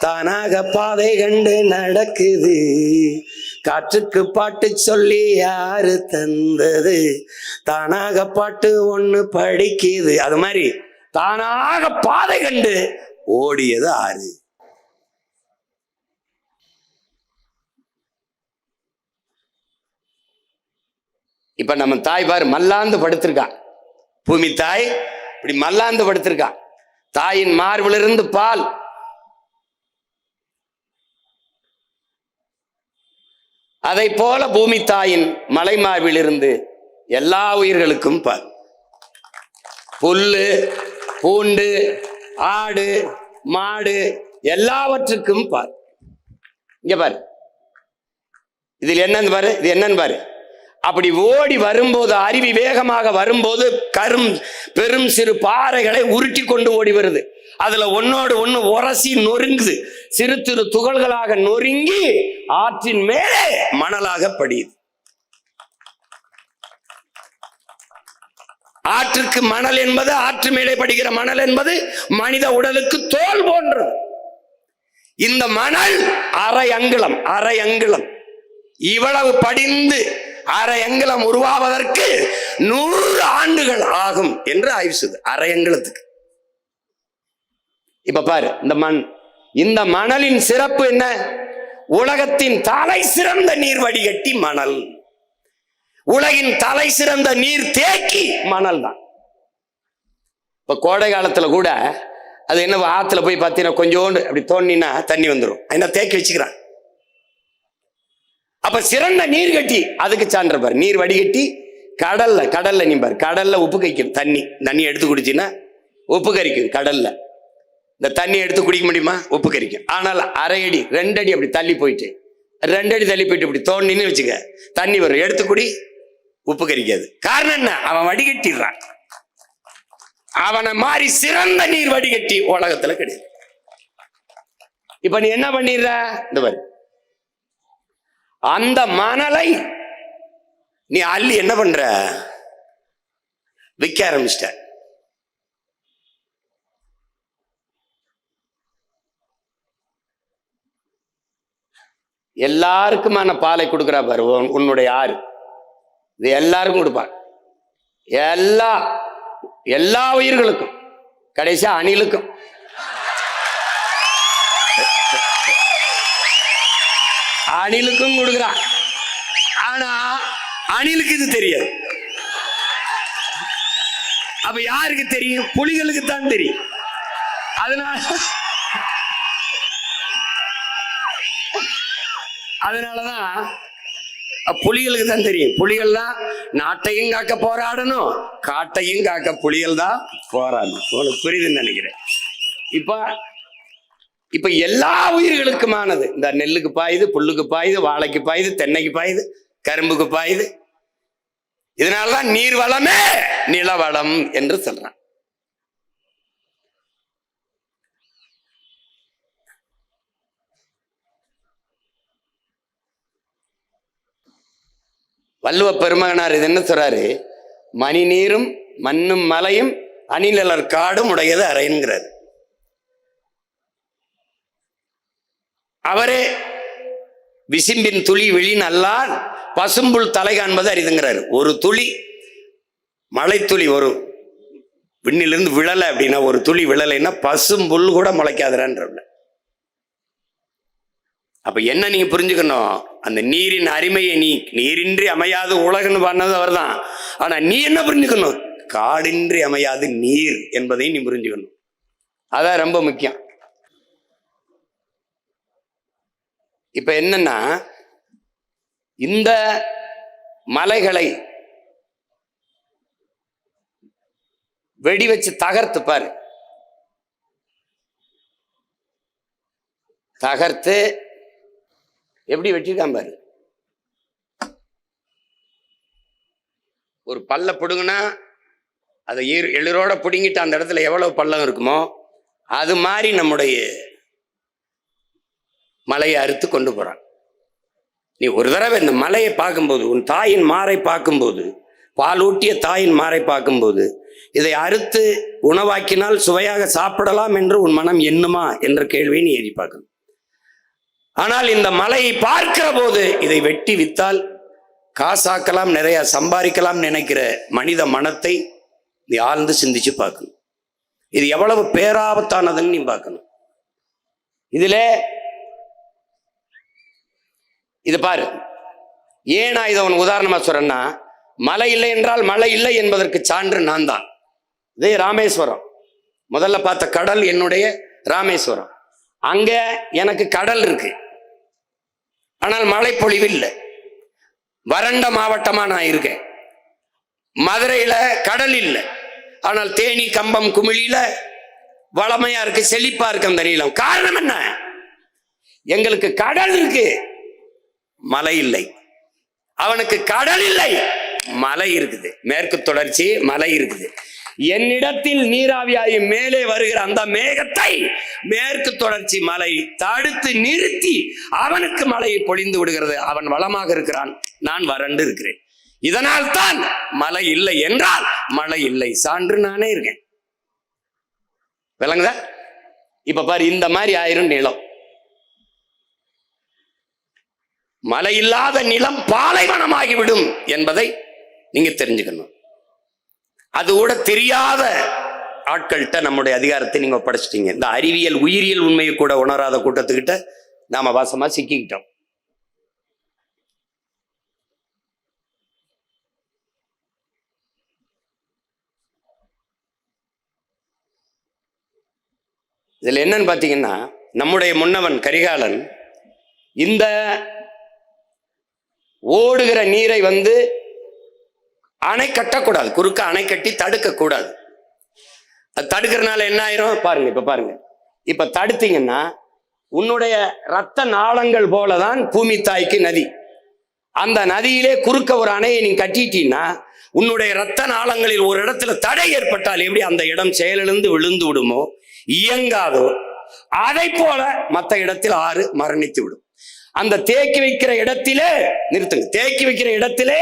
தானாக பாதை கண்டு நடக்குது. காற்றுக்கு பாட்டு சொல்லி யாரு தந்தது, தானாக பாட்டு ஒண்ணு படிக்குது. அது மாதிரி தானாக பாதை கண்டு ஓடியது ஆறு. இப்ப நம்ம தாய் பாரு மல்லாந்து படுத்திருக்கா. பூமி தாய் இப்படி மல்லாந்து படுத்திருக்கா. தாயின் மார்பிலிருந்து பால். அதை போல பூமி தாயின் மலை மார்பிலிருந்து எல்லா உயிர்களுக்கும் பால். புல்லு, பூண்டு, ஆடு, மாடு எல்லாவற்றுக்கும் பார். இங்க பாரு, இதில் என்னன்னு பாரு, இது என்னன்னு பாரு. அப்படி ஓடி வரும்போது, அருவி வேகமாக வரும்போது பெரும் சிறு பாறைகளை உருட்டி கொண்டு ஓடி வருது. அதுல ஒன்னோடு ஒண்ணு உரசி நொறுங்குது. சிறு சிறு துகள்களாக நொறுங்கி ஆற்றின் மேலே மணலாக படியுது. ஆற்றுக்கு மணல் என்பது, ஆற்று மேலே படிக்கிற மணல் என்பது மனித உடலுக்கு தோல் போன்றது. இந்த மணல் அரை அங்குலம் இவ்வளவு படிந்து அரை அங்குலம் உருவாவதற்கு 100 ஆண்டுகள் ஆகும் என்று ஆய்வு செய்து. அரை அங்குலத்துக்கு. இப்ப பாரு, இந்த மணலின் சிறப்பு என்ன? உலகத்தின் தலை சிறந்த நீர் வடிகட்டி மணல். உலகின் தலை சிறந்த நீர் தேக்கி மணல் தான். இப்ப கோடை காலத்துல கூட அது என்ன, ஆத்துல போய் பார்த்தீங்கன்னா கொஞ்சோண்டு அப்படி தோண்டினா தண்ணி வந்துடும். என்ன தேக்கி வச்சுக்கிறான். அப்ப சிறந்த நீர் கட்டி அதுக்கு சான்ற பாரு. நீர் வடிகட்டி கடல்ல நீ பாரு, கடல்ல உப்பு கரிக்கும். தண்ணி எடுத்து குடிச்சின்னா உப்பு கரிக்கும். கடல்ல இந்த தண்ணி எடுத்து குடிக்க முடியுமா? உப்பு கரிக்கும். ஆனால் 1/2 அடி 2 அடி அப்படி தள்ளி போயிட்டு 2 அடி தள்ளி போயிட்டு இப்படி தோண்டின்னு வச்சுக்க, தண்ணி வரும். எடுத்து குடி, உப்பு கரிக்காது. காரணம் என்ன? அவன் வடிகட்டிடுறான். அவனை மாதிரி சிறந்த நீர் வடிகட்டி உலகத்துல கிடையாது. இப்ப நீ என்ன பண்ணிடுற? இந்த பாரு, அந்த மணலை நீ அள்ளி என்ன பண்ற? விற்க ஆரம்பிச்சிட்ட. எல்லாருக்குமான பாலை கொடுக்குறா பாரு உன்னுடைய ஆறு. இது எல்லாருக்கும் கொடுப்பார். எல்லா உயிர்களுக்கும், கடைசியா அணிலுக்கும். அணிலுக்கும் கொடுக்குறான். ஆனா அணிலுக்கு இது தெரியாது. அப்ப யாருக்கு தெரியும்? புலிகளுக்கு தான் தெரியும். அதனாலதான் புலிகளுக்கு தான் தெரியும். புலிகள் தான் நாட்டையும் காக்க போராடணும், காட்டையும் காக்க புலிகள் தான் போராடணும். உங்களுக்கு புரியுதுன்னு நினைக்கிறேன். இப்ப எல்லா உயிர்களுக்குமானது. இந்த நெல்லுக்கு பாயுது, புல்லுக்கு பாயுது, வாழைக்கு பாயுது, தென்னைக்கு பாயுது, கரும்புக்கு பாயுது. இதனாலதான் நீர் வளமே நிலவளம் என்று சொல்றான். வள்ளுவ பெருமகனார் இது என்ன சொல்றாரு? மணி நீரும் மண்ணும் மலையும் அணிலர் காடும் உடையது அறைங்கிறார். அவரே விசிம்பின் துளி வெளி நல்லார் பசும்புல் தலை காண்பது அரிதுங்கிறாரு. ஒரு துளி மழை துளி ஒரு விண்ணிலிருந்து விழலை அப்படின்னா, ஒரு துளி விழலைன்னா பசும்புல் கூட முளைக்காதுன்ற. அப்ப என்ன நீங்க புரிஞ்சுக்கணும்? அந்த நீரின் அருமையை நீரின்றி அமையாது உலகன்னு பண்ணது அவர் தான். ஆனா நீ என்ன புரிஞ்சுக்கணும்? காடின்றி அமையாது நீர் என்பதையும் நீ புரிஞ்சுக்கணும். அதான் ரொம்ப முக்கியம். இப்ப என்னன்னா, இந்த மலைகளை வெடி வச்சு தகர்த்து பாரு. தகர்த்து எப்படி வெட்டிருக்கான் பாரு. ஒரு பல்ல பிடுங்குனா அதை எளிரோட பிடுங்கிட்டு அந்த இடத்துல எவ்வளவு பள்ளம் இருக்குமோ அது மாதிரி நம்முடைய மலையை அறுத்து கொண்டு போறான். நீ ஒரு தடவை இந்த மலையை பார்க்கும்போது, உன் தாயின் மாறை பார்க்கும்போது, பாலூட்டிய தாயின் மாறை பார்க்கும்போது, இதை அறுத்து உணவாக்கினால் சுவையாக சாப்பிடலாம் என்று உன் மனம் எண்ணுமா என்ற கேள்வியை நீ எழுதி பார்க்கணும். ஆனால் இந்த மலையை பார்க்கிற போது இதை வெட்டி வித்தால் காசாக்கலாம், நிறைய சம்பாதிக்கலாம் நினைக்கிற மனித மனத்தை நீ ஆழ்ந்து சிந்திச்சு பார்க்கணும். இது எவ்வளவு பேராபத்தானதுன்னு நீ பார்க்கணும். இதுல இது பாரு, ஏன் நான் இதை உனக்கு உதாரணமா சொல்றேன்னா, மழை இல்லை என்றால் மழை இல்லை என்பதற்கு சான்று நான் தான். இதே ராமேஸ்வரம், முதல்ல பார்த்த கடல் என்னுடைய ராமேஸ்வரம். அங்க எனக்கு கடல் இருக்கு, ஆனால் மழை பொழிவு இல்லை. வறண்ட மாவட்டமா நான் இருக்கேன். மதுரையில கடல் இல்லை, ஆனால் தேனி, கம்பம், குமிழியில வளமையா இருக்கு, செழிப்பா இருக்கு அந்த நீளம். காரணம் என்ன? எங்களுக்கு கடல் இருக்கு, மழை இல்லை. அவனுக்கு கடல் இல்லை, மலை இருக்குது, மேற்கு தொடர்ச்சி மலை இருக்குது. என்னிடத்தில் நீராவியாகி மேலே வருகிற அந்த மேகத்தை மேற்கு தொடர்ச்சி மலை தடுத்து நிறுத்தி அவனுக்கு மழையை பொழிந்து விடுகிறது. அவன் வளமாக இருக்கிறான், நான் வறண்டு இருக்கிறேன். இதனால் தான் மழை இல்லை என்றால் மழை இல்லை, சான்று நானே இருக்கேன். விளங்குதா? இப்ப பாரு, இந்த மாதிரி ஆயிரும் நிலம். மழை இல்லாத நிலம் பாலைவனமாகிவிடும் என்பதை நீங்க தெரிஞ்சுக்கணும். அது கூட தெரியாத ஆட்கள்கிட்ட நம்முடைய அதிகாரத்தை நீங்க ஒப்படைச்சிட்டீங்க. இந்த அறிவியல் உயிரியல் உண்மையை கூட உணராத கூட்டத்துக்கிட்ட நாம வாசமா சிக்கிக்கிட்டோம். இதுல என்னன்னு பாத்தீங்கன்னா, நம்முடைய முன்னவன் கரிகாலன் இந்த ஓடுகிற நீரை அணை கட்டக்கூடாது, குறுக்க அணை கட்டி தடுக்க கூடாது. அது தடுக்கிறதுனால என்ன ஆயிரும் பாருங்க. இப்ப பாருங்க, இப்ப தடுத்தீங்கன்னா உன்னுடைய ரத்த நாளங்கள் போலதான் பூமி தாய்க்கு நதி. அந்த நதியிலே குறுக்க ஒரு அணையை நீ கட்டிட்டீங்கன்னா உன்னுடைய ரத்த நாளங்களில் ஒரு இடத்துல தடை ஏற்பட்டால் எப்படி அந்த இடம் செயலிழந்து விழுந்து விடுமோ, இயங்காதோ, அதை போல மற்ற இடத்தில் ஆறு மரணித்து விடும். அந்த தேக்கி வைக்கிற இடத்திலே நிறுத்துங்க, தேக்கி வைக்கிற இடத்திலே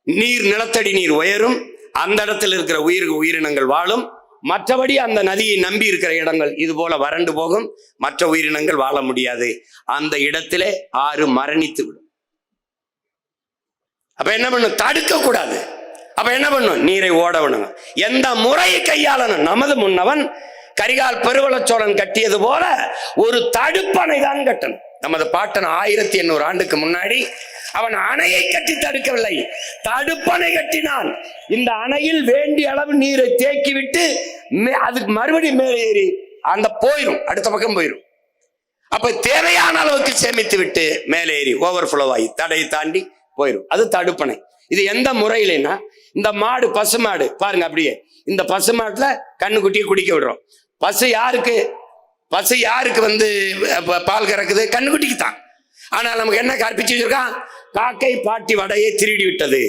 நீர், நிலத்தடி நீர் உயரும், அந்த இடத்துல இருக்கிற உயிரினங்கள் வாழும். மற்றபடி அந்த நதியை நம்பி இருக்கிற இடங்கள் இது போல வறண்டு போகும், மற்ற உயிரினங்கள் வாழ முடியாது. அந்த இடத்திலே ஆறு மரணித்து விடும். அப்ப என்ன பண்ணும்? தடுக்க கூடாது. அப்ப என்ன பண்ணும்? நீரை ஓட விடணும். எந்த முறையை கையாளணும்? நமது முன்னவன் கரிகால் பெருவளச்சோழன் கட்டியது போல ஒரு தடுப்பணை தான் கட்டணும். நமது பாட்டன் 1800 ஆண்டுக்கு முன்னாடி அவன் அணையை கட்டி தடுக்கவில்லை, தடுப்பணை கட்டினான். இந்த அணையில் வேண்டிய அளவு நீரை தேக்கி விட்டு அதுக்கு மறுபடியும் மேலே ஏறி அந்த போயிரும், அடுத்த பக்கம் போயிரும். அப்ப தேவையான அளவுக்கு சேமித்து விட்டு மேலே ஏறி ஓவர்ஃப்ளோ ஆகி தடையை தாண்டி போயிரும். அது தடுப்பணை. இது எந்த முறையிலன்னா, இந்த மாடு, பசுமாடு பாருங்க, அப்படியே இந்த பசுமாட்டுல கண்ணுக்குட்டியை குடிக்க விடுறோம். பசு யாருக்கு பால் கறக்குது? கண்ணுக்குட்டிக்கு தான். ஆனால் நமக்கு என்ன கற்பிச்சு வச்சிருக்கான்? காக்கை பாட்டி வடையை திருடி விட்டது,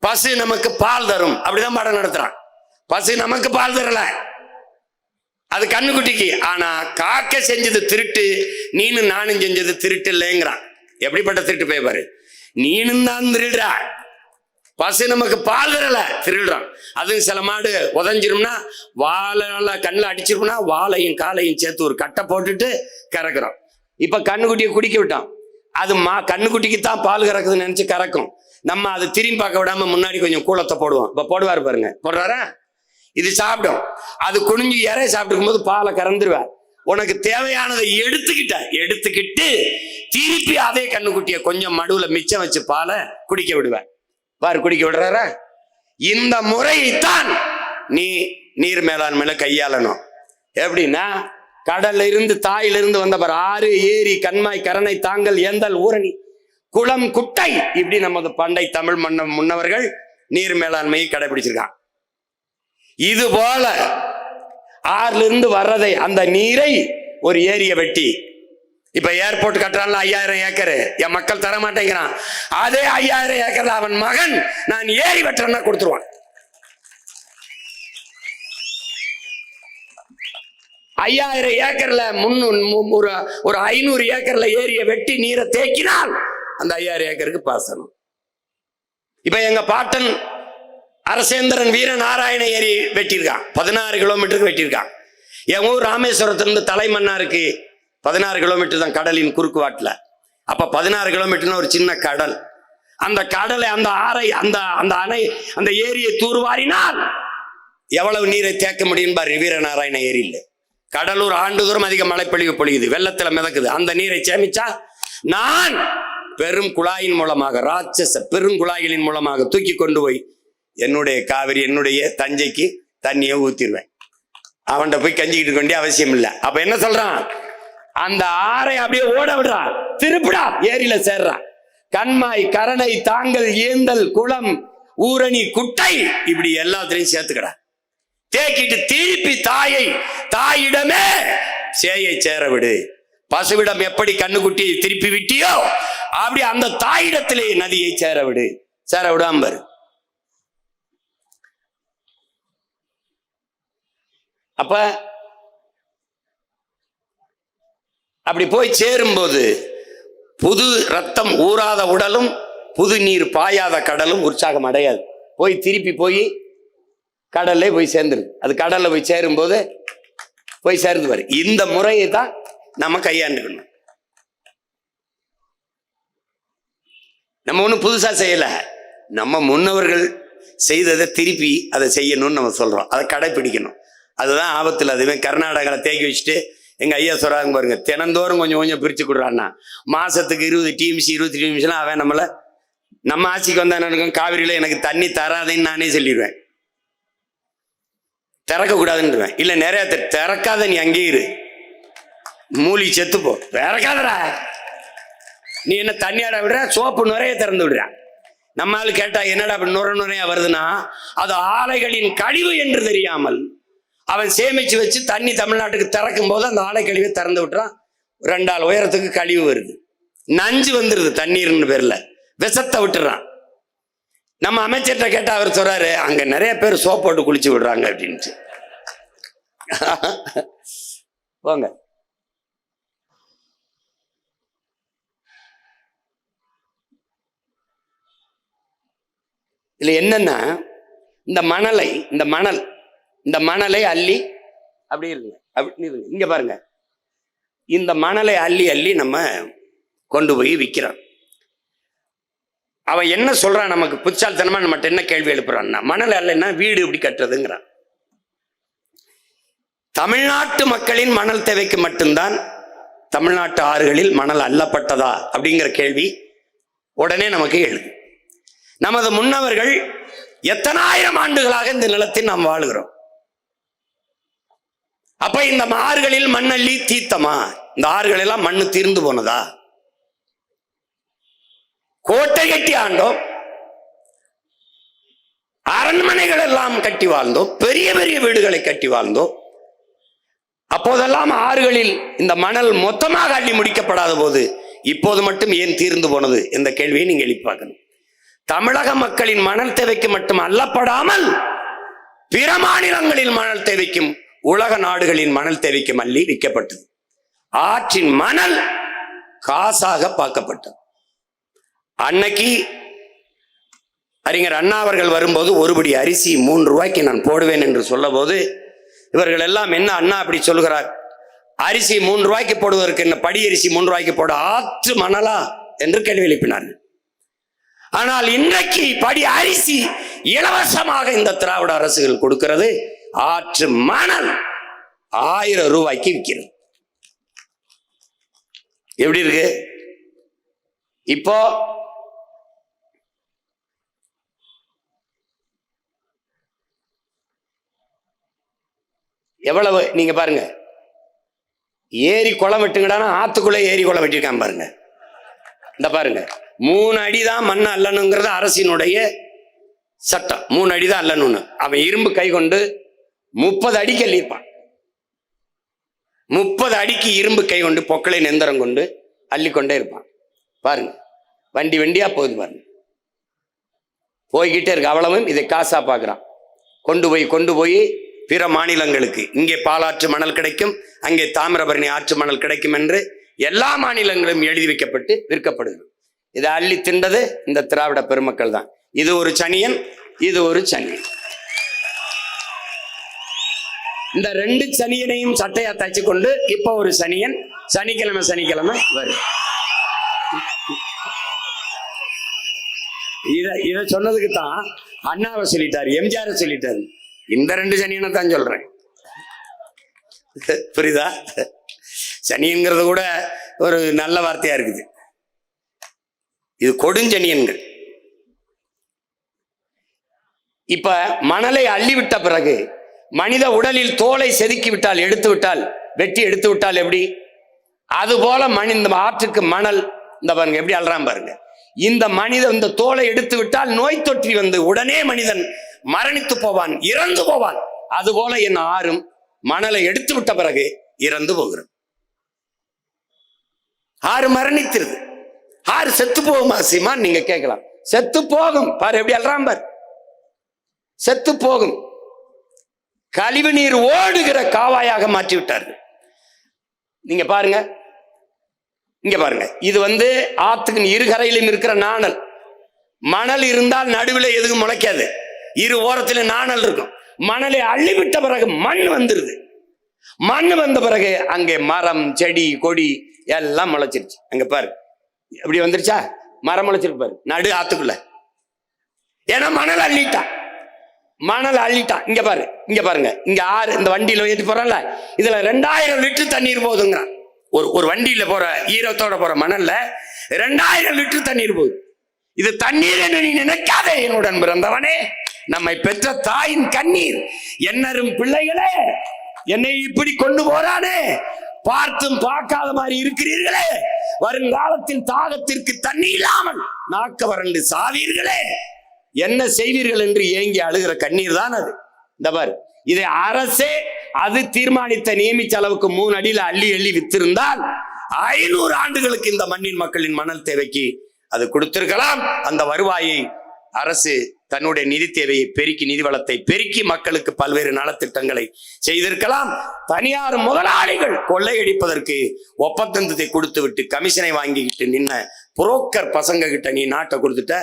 பசு நமக்கு பால் தரும், அப்படிதான் பாடம் நடத்துறான். பசு நமக்கு பால் தரல, அது கண்ணுக்குட்டிக்கு. ஆனா காக்கை செஞ்சது திருட்டு, நீனும் நானும் செஞ்சது திருட்டு இல்லைங்கிறான். எப்படிப்பட்ட திருட்டு போய் பாரு, நீனும் தான் திருடுறா, பசு நமக்கு பால் தரல, திருடுறான். அதுவும் சில மாடு உதஞ்சிரும்னா, வாழை கண்ணில் அடிச்சிரும்னா வாழையும் காலையும் சேர்த்து ஒரு கட்டை போட்டுட்டு கறக்குறோம். இப்ப கண்ணுக்குட்டியை குடிக்க விட்டான், அது கண்ணுக்குட்டிக்கு தான் பால் கறக்குதுன்னு நினைச்சு கறக்கும். நம்ம அது திரும்பி பார்க்க விடாம முன்னாடி கொஞ்சம் கூலத்தை போடுவோம். இப்ப போடுவாரு பாருங்க, போடுறாரா? இது சாப்பிடும். அது குனிஞ்சு இறைய சாப்பிட்டுக்கும் போது பாலை கறந்துருவேன். உனக்கு தேவையானதை எடுத்துக்கிட்டு திருப்பி அதே கண்ணுக்குட்டியை கொஞ்சம் மடுவுல மிச்சம் வச்சு பாலை குடிக்க விடுவேன். பாரு, குடிக்க விடுறாரா? இந்த முறையைத்தான் நீ நீர் மேலாண்மையில கையாளணும். எப்படின்னா, கடல்ல இருந்து, தாயிலிருந்து வந்தவர் ஆறு, ஏரி, கண்மாய், கரணை, தாங்கல், ஏந்தல், ஊரணி, குளம், குட்டை, இப்படி நமது பண்டை தமிழ் முன்னவர்கள் நீர் மேலாண்மையை கடைபிடிச்சிருக்கான். இது போல ஆறுல இருந்து வர்றதை, அந்த நீரை ஒரு ஏரிய வெட்டி, இப்ப ஏர்போர்ட் கட்டுறான்ல 5000 ஏக்கர், என் மக்கள் தர மாட்டேங்கிறான். அதே 5000 ஏக்கர்ல அவன் மகன் நான் ஏரி வெட்டுறேன்னா கொடுத்துருவான். 5000 ஏக்கர்ல ஒரு 500 ஏக்கர்ல ஏரிய வெட்டி நீரை தேக்கினால் அந்த 5000 ஏக்கருக்கு பாசனம். இப்ப எங்க பாட்டன் அரசேந்திரன் வீரநாராயண ஏரி வெட்டியிருக்கான், 16 கிலோமீட்டருக்கு வெட்டியிருக்கான். என் ஊர் ராமேஸ்வரத்திலிருந்து தலைமன்னாருக்கு 16 கிலோமீட்டர் தான் கடலின் குறுக்கு வாட்டில். அப்ப 16 கிலோமீட்டர்னு ஒரு சின்ன கடல். அந்த கடலை, அந்த ஆறை, அந்த அந்த அணை, அந்த ஏரியை தூர்வாரினால் எவ்வளவு நீரை தேக்க முடியும் பாரு. வீரநாராயண ஏரியில் கடலூர் ஆண்டுதோறும் அதிக மழைப்பொழிவு பொழியுது, வெள்ளத்துல மிதக்குது. அந்த நீரை சேமிச்சா நான் பெரும் குழாயின் மூலமாக, ராட்சச பெருங்குழாய்களின் மூலமாக தூக்கி கொண்டு போய் என்னுடைய காவிரி, என்னுடைய தஞ்சைக்கு தண்ணியை ஊத்திடுவேன். அவன்கிட்ட போய் கஞ்சிக்கிட்டு இருக்க வேண்டிய அவசியம் இல்லை. அப்ப என்ன சொல்றான்? அந்த ஆறை அப்படியே ஓட விடுறான், திருப்பிடா, ஏரியில சேர்றான். கண்மாய், கரணை, தாங்கல், ஏந்தல், குளம், ஊரணி, குட்டை, இப்படி எல்லாத்திலையும் சேர்த்துக்கடா. தேக்கிட்டு திருப்பி தாயிடமே சேயை சேர விடு. பசுவிடம் எப்படி கண்ணுக்குட்டியை திருப்பி விட்டியோ அப்படி அந்த தாயிடத்திலே நதியை சேர விடு. சேர விடாம அப்ப அப்படி போய் சேரும்போது புது ரத்தம் ஊறாத உடலும் புது நீர் பாயாத கடலும் உற்சாகம் அடையாது. போய் திருப்பி போய் கடல்ல போய் சேர்ந்துருது. அது கடல்ல போய் சேரும்போது போய் சேர்ந்து வரும். இந்த முறையை தான் நம்ம கையாண்டுக்கணும். நம்ம ஒன்றும் புதுசா செய்யல. நம்ம முன்னவர்கள் செய்ததை திருப்பி அதை செய்யணும்னு நம்ம சொல்றோம். அதை கடைபிடிக்கணும். அதுதான் ஆபத்தில். அதுவே கர்நாடகாவில் தேக்கி வச்சுட்டு எங்க ஐயா சொல்றாங்க பாருங்க, தினந்தோறும் கொஞ்சம் கொஞ்சம் பிரிச்சு கொடுறான்னா மாசத்துக்கு 20 டிஎம்சி 20 டிஎம்சிலாம் அவன் நம்மள நம்ம ஆட்சிக்கு வந்தா என்ன, காவிரியில எனக்கு தண்ணி தராதுன்னு நானே சொல்லிடுவேன். திறக்க கூடாதுன்னு இல்ல, நிறைய திறக்காத, நீ அங்கே இரு, மூலி செத்துப்போ, திறக்காதடா, நீ என்ன தண்ணியாட விடுற, சோப்பு நுரைய திறந்து விடுற. நம்ம ஆளு கேட்டா என்னடா அப்படி நுரையா வருதுன்னா, அது ஆலைகளின் கழிவு என்று தெரியாமல் அவன் சேமிச்சு வச்சு தண்ணி தமிழ்நாட்டுக்கு திறக்கும் போது அந்த ஆலை கழிவை திறந்து விட்டுறான். 2 ஆள் உயரத்துக்கு கழிவு வருது, நஞ்சு வந்துருது, தண்ணீர்னு பேர்ல விஷத்தை விட்டுறான். நம்ம அமைச்சர்கிட்ட கேட்டா அவர் சொல்றாரு, அங்க நிறைய பேர் சோப் போட்டு குளிச்சு விடுறாங்க அப்படின்ட்டு. போங்க. இதுல என்னன்னா, இந்த மணலை அள்ளி அப்படி இருங்க, அப்படி இருங்க, இங்க பாருங்க, இந்த மணலை அள்ளி நம்ம கொண்டு போய் விற்கிறான். அவன் என்ன சொல்றான், நமக்கு புத்தால்தனமா நம்மகிட்ட என்ன கேள்வி எழுப்புறான்னா, மணல் அல்லன்னா வீடு எப்படி கட்டுறதுங்கிறான். தமிழ்நாட்டு மக்களின் மணல் தேவைக்கு மட்டும்தான் தமிழ்நாட்டு ஆறுகளில் மணல் அள்ளப்பட்டதா அப்படிங்கிற கேள்வி உடனே நமக்கு எழுது. நமது முன்னவர்கள் எத்தனாயிரம் ஆண்டுகளாக இந்த நிலத்தில் நாம் வாழுகிறோம். அப்ப இந்த ஆறுகளில் மண்ணள்ளி தீர்த்தமா? இந்த ஆறுகள் எல்லாம் மண்ணு தீர்ந்து போனதா? கோட்டை கட்டி ஆண்டோம், அரண்மனைகள் எல்லாம் கட்டி வாழ்ந்தோம், பெரிய பெரிய வீடுகளை கட்டி வாழ்ந்தோம். அப்போதெல்லாம் ஆறுகளில் இந்த மணல் மொத்தமாக அள்ளி முடிக்கப்படாத போது இப்போது மட்டும் ஏன் தீர்ந்து போனது என்ற கேள்வியை நீங்க எழுப்பி பார்க்கணும். தமிழக மக்களின் மணல் தேவைக்கு மட்டும் அள்ளப்படாமல் பிற மாநிலங்களின் மணல் தேவைக்கும் உலக நாடுகளின் மணல் தேவைக்கும் அள்ளி விற்கப்பட்டது. ஆற்றின் மணல் காசாக பார்க்கப்பட்டது. அன்னைக்கு அறிஞர் அண்ணா அவர்கள் வரும்போது ஒருபடி அரிசி 3 ரூபாய்க்கு நான் போடுவேன் என்று சொல்ல போது இவர்கள் எல்லாம் என்ன அண்ணா அப்படி சொல்கிறார், அரிசி 3 ரூபாய்க்கு போடுவதற்கு என்ன படி அரிசி 3 ரூபாய்க்கு போட ஆற்று மணலா என்று கேள்வி எழுப்பினார்கள். ஆனால் இன்றைக்கு படி அரிசி இலவசமாக இந்த திராவிட அரசுகள் கொடுக்கிறது, ஆற்று மணல் 1000 ரூபாய்க்கு விற்கிறது. எப்படி இருக்கு? இப்போ எவ்வளவு நீங்க பாருங்க, ஏரி குளம் வெட்டுங்கடானா ஆத்துக்குள்ள ஏரி குளம் வெட்டிருக்கான் பாருங்க. இந்த பாருங்க, 3 அடி தான் மண் அல்லணுங்கிறது அரசினுடைய சட்டம். 3 அடி தான் அல்லணும்னு. அவன் இரும்பு கை கொண்டு 30 அடிக்கு அள்ளியிருப்பான். 30 அடிக்கு இரும்பு கை கொண்டு பொக்களை நெந்தரம் கொண்டு அள்ளிக்கொண்டே இருப்பான். பாருங்க, வண்டி வண்டியா போகுது பாருங்க, போய்கிட்டே இருக்கு. அவ்வளவும் இதை காசா பார்க்குறான். கொண்டு போய் பிற மாநிலங்களுக்கு, இங்கே பாலாற்று மணல் கிடைக்கும், அங்கே தாமிரபரணி ஆற்று மணல் கிடைக்கும் என்று எல்லா மாநிலங்களும் எழுதி வைக்கப்பட்டு விற்கப்படுது. இதை அள்ளி திண்டது இந்த திராவிட பெருமக்கள் தான். இது ஒரு சனியன், இது ஒரு சனியன். இந்த 2 சனியனையும் சட்டையா தச்சு கொண்டு இப்ப ஒரு சனியன் சனிக்கிழமை வரும். இத சொன்னதுக்கு தான் அண்ணாவை சொல்லிட்டாரு, எம்ஜிஆர் சொல்லிட்டாரு. இந்த 2 சனியனை தான் சொல்றேன். புரியுதா? சனியன்கிறது கூட ஒரு நல்ல வார்த்தையா இருக்குது. இது கொடுஞ்சனியன்கள். இப்ப மணலை அள்ளிவிட்ட பிறகு மனித உடலில் தோலை செதுக்கி விட்டால், எடுத்து விட்டால், வெட்டி எடுத்து விட்டால் எப்படி, அது போல இந்த ஆற்றுக்கு மணல் இந்த பாருங்க எப்படி அல்றான் பாருங்க. இந்த தோலை எடுத்து விட்டால் நோய் தொற்றி வந்து உடனே மனிதன் மரணித்து போவான், இறந்து போவான். அதுபோல என் ஆறும் மணலை எடுத்து விட்ட பிறகு இறந்து போகிறது. ஆறு மரணித்திருது. ஆறு செத்து போகுமா சீமான் நீங்க கேட்கலாம். செத்து போகும். பாரு எப்படி அல்றான் பாரு, செத்து போகும். கழிவு நீர் ஓடுகிற காவாயாக மாற்றி விட்டார்கள். நீங்க பாருங்க, இங்க பாருங்க. இது ஆத்துக்கு இருகரையிலும் இருக்கிற நாணல். மணல் இருந்தால் நடுவில் எதுவும் முளைக்காது, இரு ஓரத்துல நாணல் இருக்கும். மணலை அள்ளிவிட்ட பிறகு மண் வந்துருது. மண் வந்த பிறகு அங்கே மரம், செடி, கொடி எல்லாம் முளைச்சிருச்சு. அங்க பாரு எப்படி வந்துருச்சா, மரம் முளைச்சிருக்கு பாரு நடு ஆத்துக்குள்ள. ஏன்னா மணல் அள்ளிட்டான். இங்க பாரு, இங்க பாருங்க. இங்க ஆறு இந்த வண்டியில ஏற்றி போறல, இதுல 2000 லிட்டர் தண்ணீர் போகுதுங்கிறான். ஒரு வண்டியில போற ஈரத்தோட போற மணல்ல 2000 லிட்டர் தண்ணீர் போகுது. இது தண்ணீர் என்று நீ நினைக்காதே என்னுடன் பிறந்தவனே. நம்மை பெற்ற தாயின் கண்ணீர். என்னரும் பிள்ளைகளே, என்னை இப்படி கொண்டு போறானே, பார்த்தும் பார்க்காத மாதிரி இருக்கிறீர்களே, வருங்காலத்தில் தாகத்திற்கு தண்ணி இல்லாமல் நாக்க வறண்டு சாவீர்களே, என்ன செய்வீர்கள் என்று ஏங்கி அழுகிற கண்ணீர் தான் அது. இந்த பாரு, இதை அரசே அது தீர்மானித்த நியமிச்ச அளவுக்கு 3 அடியில அள்ளி வித்திருந்தால் 500 ஆண்டுகளுக்கு இந்த மண்ணின் மக்களின் மணல் தேவைக்கு அது கொடுத்திருக்கலாம். அந்த வருவாயை அரசு தன்னுடைய நிதி தேவையை பெருக்கி, நிதி வளத்தை பெருக்கி மக்களுக்கு பல்வேறு நலத்திட்டங்களை செய்திருக்கலாம். தனியார் முதலாளிகள் கொள்ளையடிப்பதற்கு ஒப்பந்தத்தை கொடுத்து விட்டு கமிஷனை வாங்கிக்கிட்டு நின்ன புரோக்கர் பசங்க கிட்ட நீ நாட்டை கொடுத்துட்ட,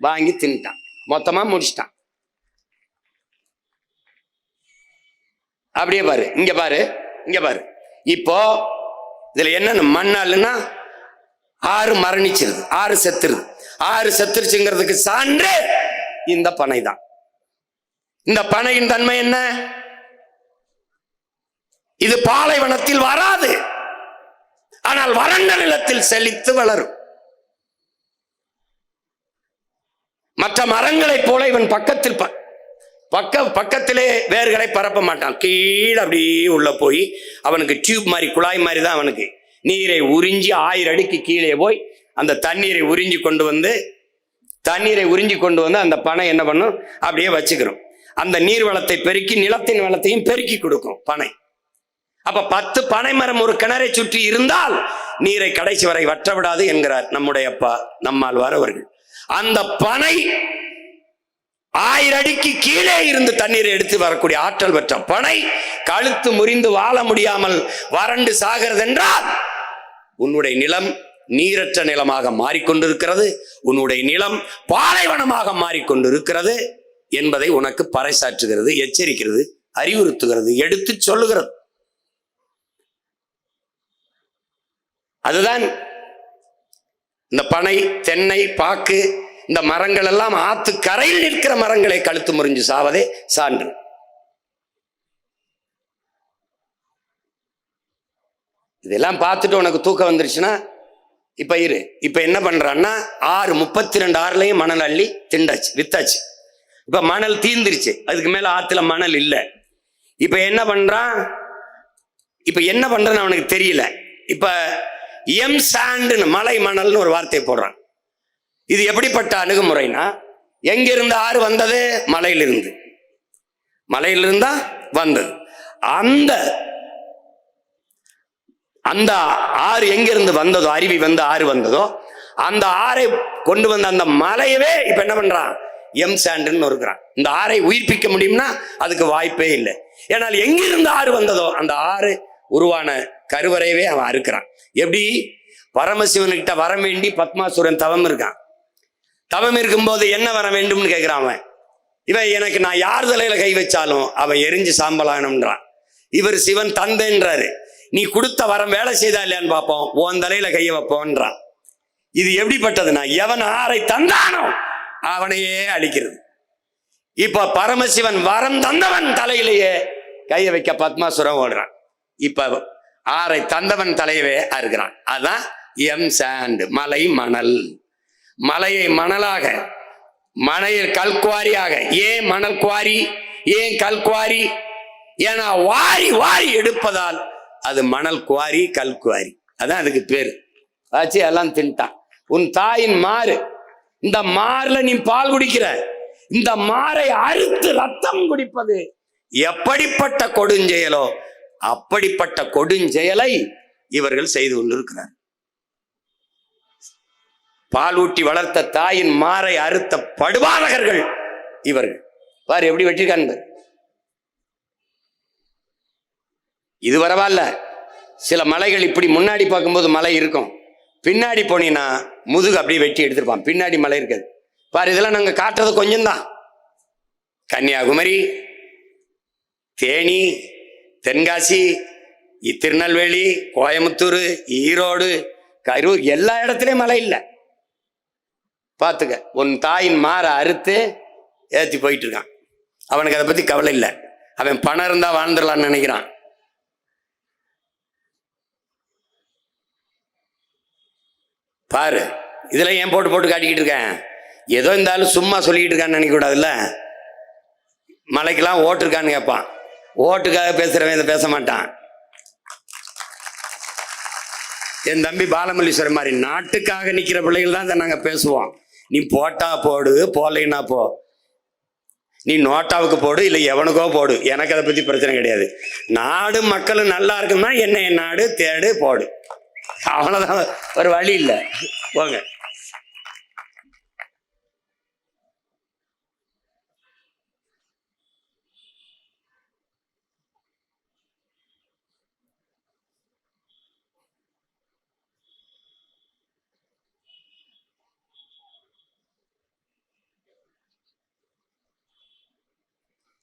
வாங்கி தின்ட்டான், மொத்தமா முடிச்சிட்டான். அப்படியே பாரு, இங்க பாரு, இங்க பாரு. இப்போ இதுல என்ன மண்ணாலுன்னா ஆறு மரணிச்சிருது, ஆறு செத்துருது. ஆறு செத்துருச்சுங்கிறதுக்கு சான்று இந்த பனை தான். இந்த பனையின் தன்மை என்ன? இது பாலைவனத்தில் வராது, ஆனால் வறண்ட நிலத்தில் செழித்து வளரும். மற்ற மரங்களைப் போல இவன் பக்கத்திலே வேர்களை பரப்ப மாட்டான். கீழே அப்படியே உள்ள போய் அவனுக்கு டியூப் மாதிரி, குழாய் மாதிரி தான் அவனுக்கு நீரை உறிஞ்சி 1000 அடிக்கு கீழே போய் அந்த தண்ணீரை உறிஞ்சி கொண்டு வந்து அந்த பனை என்ன பண்ணும், அப்படியே வச்சுக்கிறோம். அந்த நீர் வளத்தை பெருக்கி நிலத்தின் வளத்தையும் பெருக்கி கொடுக்கும் பனை. அப்ப 10 பனை மரம் ஒரு கிணறை சுற்றி இருந்தால் நீரை கடைசி வரை வற்ற விடாது என்கிறார் நம்முடைய அப்பா நம்மாழ்வார் அவர்கள். அந்த பனை 1000 அடிக்கு கீழே இருந்து தண்ணீரை எடுத்து வரக்கூடிய ஆற்றல் பெற்ற பனை கழுத்து முறிந்து வாழ முடியாமல் வறண்டு சாகிறது என்றால் உன்னுடைய நிலம் நீரற்ற நிலமாக மாறிக்கொண்டிருக்கிறது, உன்னுடைய நிலம் பாலைவனமாக மாறிக்கொண்டிருக்கிறது என்பதை உனக்கு பறைசாற்றுகிறது, எச்சரிக்கிறது, அறிவுறுத்துகிறது, எடுத்து சொல்லுகிறது. அதுதான் இந்த பனை, தென்னை, பாக்கு, இந்த மரங்கள் எல்லாம் ஆத்து கரையில் நிற்கிற மரங்களை கழுத்து முறிஞ்சு சாவதே சான்று. இதெல்லாம் பார்த்துட்டு உனக்கு தூக்கம் வந்துருச்சுன்னா இப்ப என்ன பண்றான்னா 32 ஆறுலையும் மணல் அள்ளி திண்டாச்சு, வித்தாச்சு. இப்ப மணல் தீந்துருச்சு, அதுக்கு மேல ஆத்துல மணல் இல்லை. இப்ப என்ன பண்றன்னு அவனுக்கு தெரியல. இப்ப எம் சாண்டுன்னு மலை மணல்னு ஒரு வார்த்தை போடுறான். இது எப்படிப்பட்ட அணுகுமுறைனா, எங்கிருந்து ஆறு வந்தது? மலையிலிருந்தா வந்தது. அந்த ஆறு எங்கிருந்து வந்ததோ, அருவி வந்து ஆறு வந்ததோ, அந்த ஆறை கொண்டு வந்த அந்த மலையவே இப்ப என்ன பண்றான், எம் சாண்டுன்னு இருக்கிறான். இந்த ஆறை உயிர்ப்பிக்க முடியும்னா அதுக்கு வாய்ப்பே இல்லை. ஏனால் எங்கிருந்து ஆறு வந்ததோ அந்த ஆறு உருவான கருவறையவே அவன் அறுக்கிறான். எப்படி? பரமசிவன்கிட்ட வர வேண்டி பத்மாசுரன் தவம் இருக்கான். தவம் இருக்கும்போது என்ன வர வேண்டும்னு கேட்கிறான் அவன். இவன் எனக்கு நான் யார் தலையில கை வச்சாலும் அவன் எரிஞ்சு சாம்பலானம்ன்றான். இவர் சிவன் தந்தைன்றாரு. நீ கொடுத்த வரம் வேலை செய்தா இல்லையான்னு பார்ப்போம், உன் தலையில கைய வைப்போன்றான். இது எப்படிப்பட்டதுன்னா, எவன் ஆரை தந்தானோ அவனையே அழிக்கிறது. இப்ப பரமசிவன் வரம் தந்தவன் தலையிலேயே கைய வைக்க பத்மாசுரம் ஓடுறான். இப்ப ஆரை தந்தவன் தலையவே அறுக்கிறான். அதான் எம் சாண்ட், மலை மணல். மலையை மணலாக, மலையில் கல்குவாரியாக. ஏன் மணல் குவாரி, ஏன் கல்குவாரி? ஏன்னா வாரி வாரி எடுப்பதால் அது மணல் குவாரி, கல்குவாரி. அதான் அதுக்கு பேரு. ஆச்சு, எல்லாம் தின்ட்டான். உன் தாயின் மாறு, இந்த மாறுல நீ பால் குடிக்கிற, இந்த மாறை அறுத்து ரத்தம் குடிப்பது எப்படிப்பட்ட கொடுஞ்செயலோ அப்படிப்பட்ட கொடுஞ்செயலை இவர்கள் செய்து கொண்டிருக்கிறார். பால் ஊட்டி வளர்த்த தாயின் மாறை அறுத்த படுபாதகர்கள் இவர்கள். பாரு எப்படி வெற்றிருக்காங்க. இது பரவாயில்ல, சில மலைகள் இப்படி முன்னாடி பார்க்கும்போது மலை இருக்கும், பின்னாடி போனீங்கன்னா முதுகு அப்படியே வெட்டி எடுத்திருப்பான், பின்னாடி மலை இருக்காது. பாரு, இதெல்லாம் நாங்க காட்டுறது கொஞ்சம்தான். கன்னியாகுமரி, தேனி, தென்காசி, திருநெல்வேலி, கோயம்புத்தூர், ஈரோடு, கரூர், எல்லா இடத்துலயும் மழை இல்லை. பார்த்துக்க, உன் தாயின் மாற அறுத்து ஏற்றி போயிட்டு இருக்கான். அவனுக்கு அதை பத்தி கவலை இல்லை. அவன் பணம் இருந்தா வாழ்ந்துடலான்னு நினைக்கிறான். பாரு, இதுல ஏன் போட்டு போட்டு காட்டிக்கிட்டு இருக்கேன்? ஏதோ இந்த ஆளு சும்மா சொல்லிக்கிட்டு இருக்கான்னு நினைக்க கூடாதுல்ல. மலைக்கெல்லாம் ஓட்டு இருக்கான்னு கேட்பான். ஓட்டுக்காக பேசுறவன் இதை பேச மாட்டான். என் தம்பி பாலமல்லீஸ்வரர் மாதிரி நாட்டுக்காக நிக்கிற பிள்ளைகள் தான் இதை நாங்க பேசுவோம். நீ போட்டா போடு, போலைன்னா போ. நீ நோட்டாவுக்கு போடு, இல்லை எவனுக்கோ போடு, எனக்கு அதை பத்தி பிரச்சனை கிடையாது. நாடு மக்களும் நல்லா இருக்குன்னா என்ன, என் நாடு தேடு போடு, அவ்வளவுதான். ஒரு வழி இல்லை, போங்க.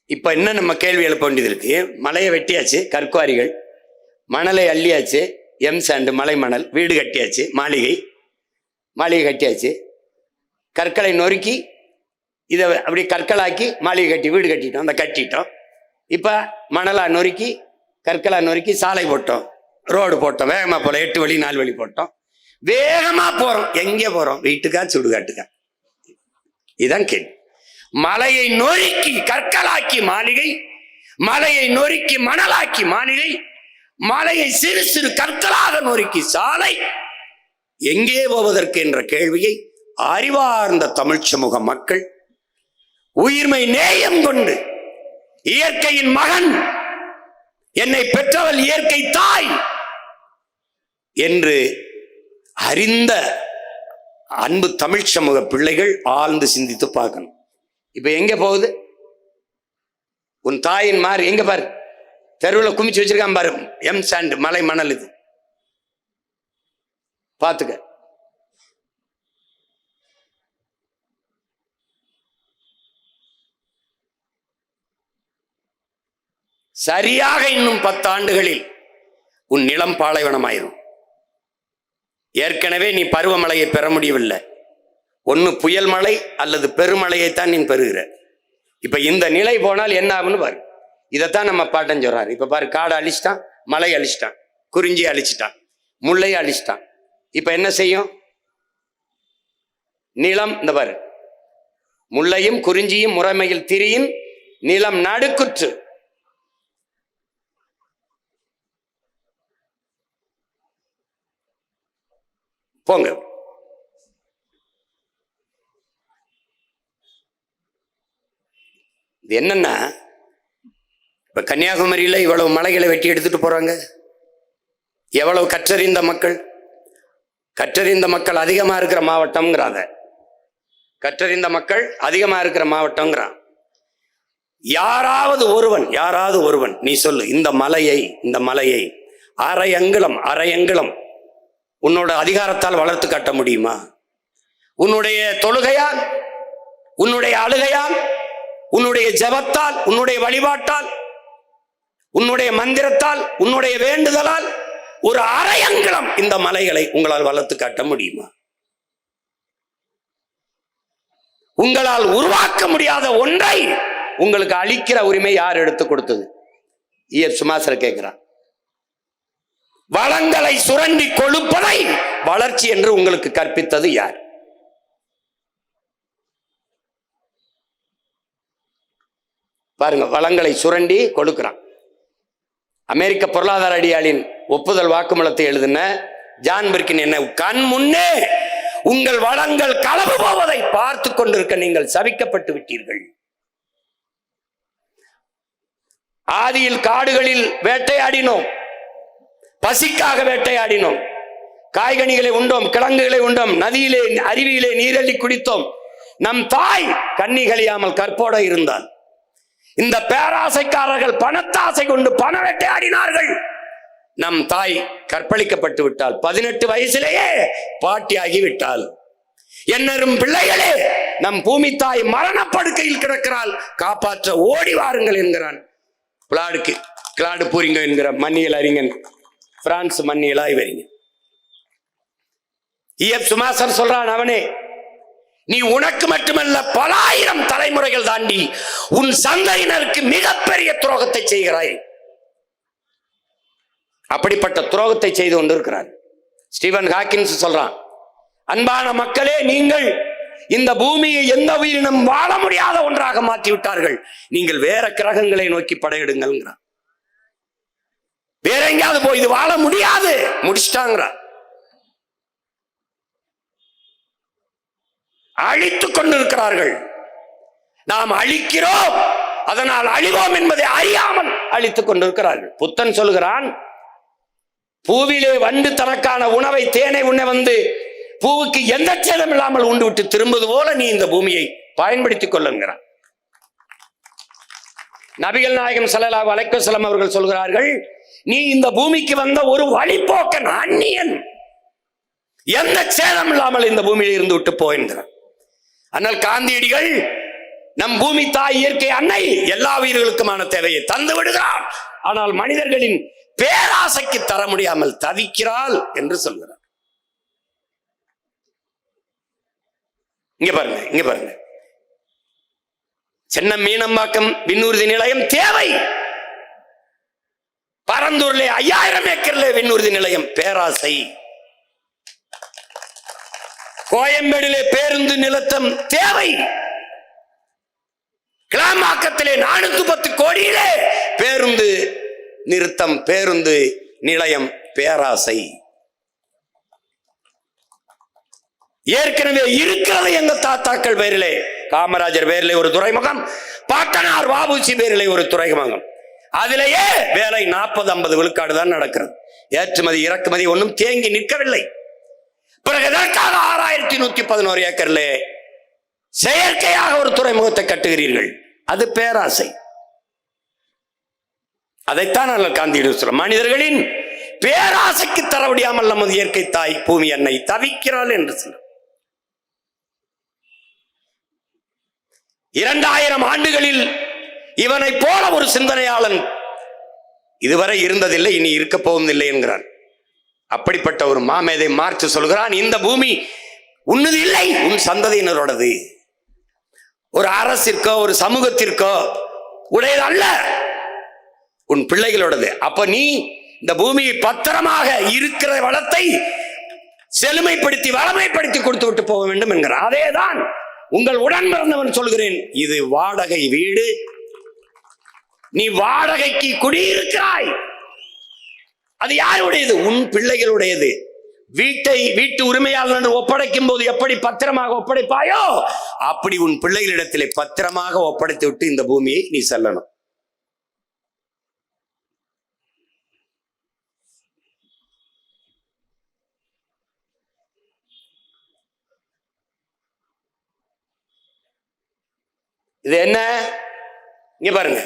இப்ப என்ன நம்ம கேள்வி எழுப்ப வேண்டியது இருக்கு? மலையை வெட்டியாச்சு, கற்குவாரிகள், மணலை அள்ளியாச்சு, எம் சாண்டு, மலை மணல், வீடு கட்டியாச்சு, மாளிகை கட்டியாச்சு, கற்களை நொறுக்கி இதை அப்படி கற்களாக்கி மாளிகை கட்டி வீடு கட்டிட்டோம், அந்த கட்டிட்டோம். இப்ப மணலா நொறுக்கி, கற்களா நொறுக்கி சாலை போட்டோம், ரோடு போட்டோம், வேகமா போல 8 வழி 4 வழி போட்டோம். வேகமா போறோம். எங்கே போறோம்? வீட்டுக்கா சுடுகாட்டுக்கா? இதான் கேள்வி. மலையை நொறுக்கி கற்களாக்கி மாளிகை, மலையை நொறுக்கி மணலாக்கி மாளிகை, மலையை சிறு சிறு கற்களாக நொறுக்கி சாலை, எங்கே போவதற்கு என்ற கேள்வியை அறிவார்ந்த தமிழ் சமூக மக்கள் உயிர்மை நேயம் கொண்டு, இயற்கையின் மகன், என்னை பெற்றவள் இயற்கை தாய் என்று அறிந்த அன்பு தமிழ் சமூக பிள்ளைகள் ஆழ்ந்து சிந்தித்து பார்க்கணும். இப்ப எங்க போகுது? உன் தாயின் மாறு எங்க பாரு, தெருவில் குமிச்சு வச்சிருக்கான் பாரு, எம் சாண்ட், மலை மணல். இது பாத்துக்க. சரியாக இன்னும் 10 ஆண்டுகளில் உன் நிலம் பாலைவனமாயிரும். ஏற்கனவே நீ பருவமழையை பெற முடியவில்லை. ஒன்னு புயல் மழை அல்லது பெருமழையைத்தான் நீ பெறுகிற. இப்ப இந்த நிலை போனால் என்ன ஆகும்னு பாரு. இதைத்தான் நம்ம பாட்டன் சொல்றாரு. இப்ப பாரு, காடை அழிச்சிட்டான், மலை அழிச்சிட்டான், குறிஞ்சி அழிச்சிட்டான், முல்லையை அழிச்சிட்டான். இப்ப என்ன செய்யும்? நிலம் இந்த பாரு, முல்லையும் குறிஞ்சியும் முறைமையில் திரியின் நிலம் நடுக்குற்று. போங்க. இது என்னன்னா, இப்ப கன்னியாகுமரியில இவ்வளவு மலைகளை வெட்டி எடுத்துட்டு போறாங்க. எவ்வளவு கற்றறிந்த மக்கள், கற்றறிந்த மக்கள் அதிகமா இருக்கிற மாவட்டம்ங்கிறாங்க. கற்றறிந்த மக்கள் அதிகமா இருக்கிற மாவட்டம்ங்கிறான். யாராவது ஒருவன் நீ சொல்லு, இந்த மலையை அரை அங்குலம் உன்னோட அதிகாரத்தால் வளர்த்து காட்ட முடியுமா? உன்னுடைய தொழுகையால், உன்னுடைய அழுகையால், உன்னுடைய ஜபத்தால், உன்னுடைய வழிபாட்டால், உன்னுடைய மந்திரத்தால், உன்னுடைய வேண்டுதலால் ஒரு அரை அங்குலம் இந்த மலைகளை உங்களால் வளர்த்து காட்ட முடியுமா? உங்களால் உருவாக்க முடியாத ஒன்றை உங்களுக்கு அளிக்கிற உரிமை யார் எடுத்து கொடுத்தது? சுமாசர் கேட்கிறான். வளங்களை சுரண்டி கொழுப்பதை வளர்ச்சி என்று உங்களுக்கு கற்பித்தது யார்? பாருங்க, வளங்களை சுரண்டி கொடுக்கிறான். அமெரிக்க பொருளாதார அடியாளின் ஒப்புதல் வாக்குமூலத்தை எழுதின ஜான் பிர்கின் என்ன கண் முன்னே உங்கள் வளங்கள் களவு போவதை பார்த்து கொண்டிருக்க நீங்கள் சபிக்கப்பட்டு விட்டீர்கள். ஆதியில் காடுகளில் வேட்டையாடினோம், பசிக்காக வேட்டையாடினோம், காய்கனிகளை உண்டோம், கிழங்குகளை உண்டோம், நதியிலே அருவியிலே நீரள்ளி குடித்தோம். நம் தாய் கண்ணி கழியாமல் கற்போட இருந்தால். இந்த பேராசைக்காரர்கள் பணத்தாசை கொண்டு பண வேட்டையாடினார்கள். நம் தாய் கற்பழிக்கப்பட்டு விட்டால், 18 வயசிலேயே பாட்டியாகி விட்டால். என்னரும் பிள்ளைகளே, நம் பூமி தாய் மரணப்படுக்கையில் கிடக்கிறாள், காப்பாற்ற ஓடி வாருங்கள் என்கிறான் கிளாடு பூரிங்க என்கிற மன்னியல் அறிஞன், பிரான்ஸ் மன்னியல் ஆய்வறிஞன். சுமாசர் சொல்றான், அவனே நீ உனக்கு மட்டுமல்ல பல ஆயிரம் தலைமுறைகள் தாண்டி உன் சந்ததியினருக்கு மிகப்பெரிய துரோகத்தை செய்கிறாய். அப்படிப்பட்ட துரோகத்தை செய்து கொண்டிருக்கிறார். ஸ்டீவன் ஹாக்கின்ஸ் சொல்றான், அன்பான மக்களே, நீங்கள் இந்த பூமியை எந்த உயிரினம் வாழ முடியாத ஒன்றாக மாற்றி விட்டார்கள். நீங்கள் வேற கிரகங்களை நோக்கி படையிடுங்கள். வேற எங்கேயாவது போய் இது வாழ முடியாது, முடிச்சிட்டாங்க. அழித்துக் கொண்டிருக்கிறார்கள். நாம் அழிக்கிறோம், அதனால் அழிவோம் என்பதை அறியாமல் அழித்துக் கொண்டிருக்கிறார்கள். புத்தன் சொல்கிறான், பூவிலே வண்டு தனக்கான உணவை தேனை உண்ண வந்து பூவுக்கு எந்த சேதம் இல்லாமல் உண்டு விட்டு திரும்புவது போல நீ இந்த பூமியை பயன்படுத்திக் கொள்ளுங்கிறான். நபிகள் நாயகம் ஸல்லல்லாஹு அலைஹி வஸல்லம் அவர்கள் சொல்கிறார்கள், நீ இந்த பூமிக்கு வந்த ஒரு வழிபோக்கன், அந்நியன், எந்த சேதம் இல்லாமல் இந்த பூமியில் இருந்து விட்டு போகின்றான். ஆனால் காந்தியடிகள் நம் பூமி தாய் இயற்கை அன்னை எல்லா உயிர்களுக்குமான தேவையை தந்து விடுகிறார், ஆனால் மனிதர்களின் பேராசைக்கு தர முடியாமல் தவிக்கிறாள் என்று சொல்கிறார். இங்க பாருங்க, சென்னை மீனம்பாக்கம் விண்ணூர்தி நிலையம் தேவை. பரந்தூர்ல 5000 ஏக்கர்ல விண்ணூர்தி நிலையம் பேராசை. கோயம்பேடிலே பேருந்து நிலத்தம் தேவை. கிளாம்பாக்கத்திலே 410 கோடியிலே பேருந்து நிறுத்தம், பேருந்து நிலையம் பேராசை. ஏற்கனவே இருக்கிறது எங்க தாத்தாக்கள் பேரிலே, காமராஜர் பேரிலே ஒரு துறைமுகம், பாட்டனார் வாபூசி பேரிலே ஒரு துறைமுகம். அதிலேயே வேலை 40-50 விழுக்காடு தான் நடக்கிறது. ஏற்றுமதி இறக்குமதி ஒன்றும் தேங்கி நிற்கவில்லை. பிறகு எதற்காக 6111 ஏக்கர்ல செயற்கையாக ஒரு துறைமுகத்தை கட்டுகிறீர்கள்? அது பேராசை. அதைத்தான் நாங்கள் காந்தியிடம் சொல்றோம். மனிதர்களின் பேராசைக்கு தர முடியாமல் நமது இயற்கை தாய் பூமி அன்னை தவிக்கிறாள் என்று சொல்ற. 2000 ஆண்டுகளில் இவனை போல ஒரு சிந்தனையாளன் இதுவரை இருந்ததில்லை, இனி இருக்க போவதில்லை என்கிறான். அப்படிப்பட்ட ஒரு மாமேதை மார்க்ஸ் சொல்கிறான், இந்த பூமி உன்னது இல்லை, உன் சந்ததியினரோடது. ஒரு அரசிற்கோ ஒரு சமூகத்திற்கோ உடையது அல்ல, உன் பிள்ளைகளோடது. அப்ப நீ இந்த பூமியை பத்திரமாக இருக்கிற வளத்தை செழுமைப்படுத்தி வளமைப்படுத்தி கொடுத்து விட்டு போக வேண்டும் என்கிறார். அதேதான் உங்கள் உடன் பிறந்தவன் சொல்கிறேன், இது வாடகை வீடு, நீ வாடகைக்கு குடியிருக்கிறாய். அது யாருடையது? உன் பிள்ளைகளுடையது. வீட்டு உரிமையாளர் ஒப்படைக்கும் போது எப்படி பத்திரமாக ஒப்படைப்பாயோ அப்படி உன் பிள்ளைகளிடத்திலே பத்திரமாக ஒப்படைத்து விட்டு இந்த பூமியை நீ செல்லணும். இது என்ன? இங்க பாருங்க,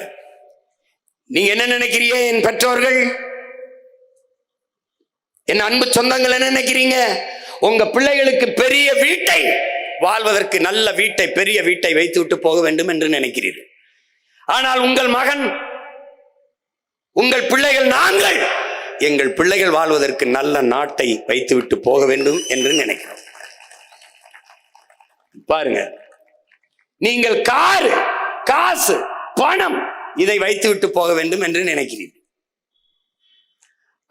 நீங்க என்ன நினைக்கிறீங்க? என் பெற்றோர்கள், என் அன்பு சொந்தங்கள் என்ன நினைக்கிறீங்க? உங்க பிள்ளைகளுக்கு பெரிய வீட்டை, வாழ்வதற்கு நல்ல வீட்டை, பெரிய வீட்டை வைத்து விட்டு போக வேண்டும் என்று நினைக்கிறீர்கள். ஆனால் உங்கள் மகன் உங்கள் பிள்ளைகள் நாங்கள் எங்கள் பிள்ளைகள் வாழ்வதற்கு நல்ல நாட்டை வைத்துவிட்டு போக வேண்டும் என்று நினைக்கிறோம். பாருங்க, நீங்கள் காரு, காசு, பணம் இதை வைத்துவிட்டு போக வேண்டும் என்று நினைக்கிறீர்கள்.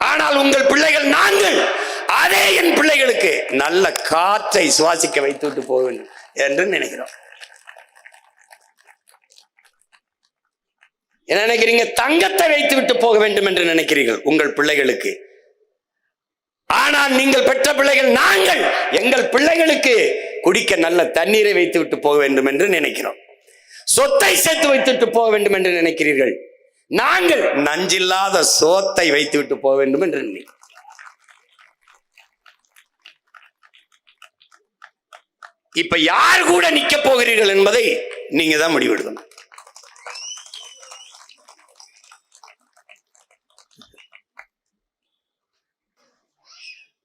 ஆனால் உங்கள் பிள்ளைகள் நாங்கள் அதே என் பிள்ளைகளுக்கு நல்ல காற்றை சுவாசிக்க வைத்துவிட்டு போக வேண்டும் என்று நினைக்கிறோம். என்ன நினைக்கிறீங்க? தங்கத்தை வைத்து விட்டு போக வேண்டும் என்று நினைக்கிறீர்கள் உங்கள் பிள்ளைகளுக்கு. ஆனால் நீங்கள் பெற்ற பிள்ளைகள் நாங்கள் எங்கள் பிள்ளைகளுக்கு குடிக்க நல்ல தண்ணீரை வைத்து விட்டு போக வேண்டும் என்று நினைக்கிறோம். சொத்தை சேர்த்து வைத்துவிட்டு போக வேண்டும் என்று நினைக்கிறீர்கள். நாங்கள் நஞ்சில்லாத சோத்தை வைத்து விட்டு போக வேண்டும் என்று நினைக்கிறோம். இப்ப யார் கூட நிக்க போகிறீர்கள் என்பதை நீங்க தான் முடிவெடுக்கணும்.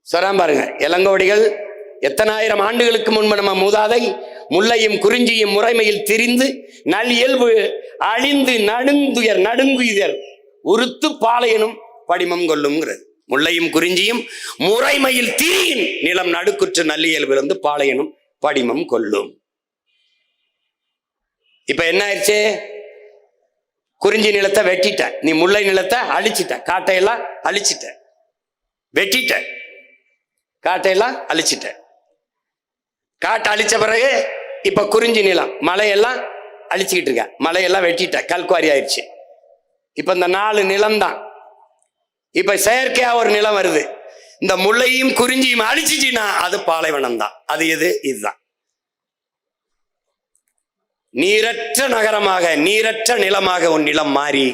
சொல்றான் பாருங்க, இளங்கோவடிகள் எத்தனாயிரம் ஆண்டுகளுக்கு முன்பு நம்ம மூதாதை முல்லையும் குறிஞ்சியும் முறைமையில் திரிந்து நல் இயல்பு அழிந்து நடுங்குயர் உறுத்து பாளையனும் படிமம் கொள்ளும்ங்கிறது. முல்லையும் குறிஞ்சியும் முறைமையில் திரியின் நிலம் நடுக்குற்று நல்லியல்பிலிருந்து பாளையனும் படிமம் கொள்ளும். இப்ப என்ன ஆயிடுச்சு? குறிஞ்சி நிலத்தை வெட்டிட்ட, நீ முல்லை நிலத்தை அழிச்சிட்ட, காட்டையெல்லாம் அழிச்சிட்ட, வெட்டிட்ட, காட்டையெல்லாம் அழிச்சிட்ட. காட்டை அழிச்ச பிறகு இப்ப குறிஞ்சி நிலம் மலையெல்லாம் அழிச்சுக்கிட்டு இருக்க, மலையெல்லாம் வெட்டிட்ட, கல்குவாரி ஆயிடுச்சு. இப்ப இந்த 4 நிலம் தான். இப்ப செயற்கையா ஒரு நிலம் வருது. இந்த முல்லையும் குறிஞ்சியும் அழிச்சிச்சுன்னா அது பாலைவனம் தான். அது எது? இதுதான். நீரற்ற நகரமாக, நீரற்ற நிலமாக உன் நிலம் மாறி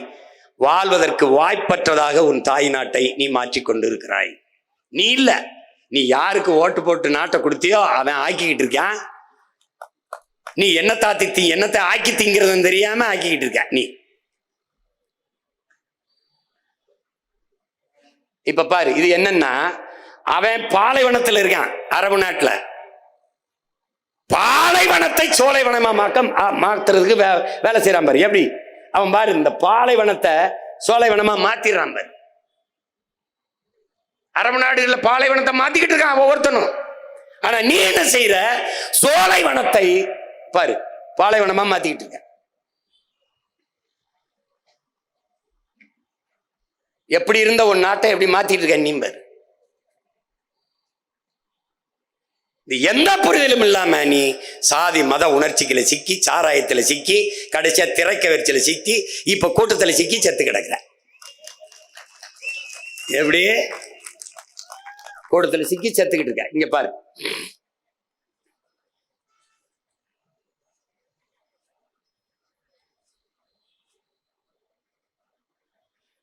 வாழ்வதற்கு வாய்ப்பற்றதாக உன் தாய் நாட்டை நீ மாற்றிக் கொண்டிருக்கிறாய். நீ இல்ல, நீ யாருக்கு ஓட்டு போட்டு நாட்டை கொடுத்தியோ அவன் ஆக்கிக்கிட்டு இருக்கான். நீ என்னத்தை ஆக்கி திங்கிறதுன்னு தெரியாம ஆக்கிக்கிட்டு இருக்க நீ. இப்ப பாரு, இது என்னன்னா, அவன் பாலைவனத்தில் இருக்கான், அரபு நாட்டுல. பாலைவனத்தை சோலைவனமா மாத்துறதுக்கு வேலை செய்யறான் பாரு. எப்படி அவன் பாரு, இந்த பாலைவனத்தை சோலைவனமா மாத்திடுறான் பாரு. அரபு நாடுகள்ல பாலைவனத்தை மாத்திக்கிட்டு இருக்கான் ஒவ்வொருத்தனும். ஆனா நீ என்ன செய்யற? சோலைவனத்தை பாரு பாலைவனமா மாத்திக்கிட்டு இருக்க. எப்படி இருந்த ஒரு நாட்டை எப்படி மாத்திட்டு இருக்க நீ பாரு. எந்த புரிதலும் இல்லாம நீ சாதி மத உணர்ச்சிகளை சிக்கி, சாராயத்துல சிக்கி, கடைசியா திரைக்க வரிச்சல சிக்கி, இப்ப கூட்டத்துல சிக்கி செத்து கிடக்குற. எப்படி கூட்டத்துல சிக்கி செத்துக்கிட்டு இருக்க. இங்க பாரு,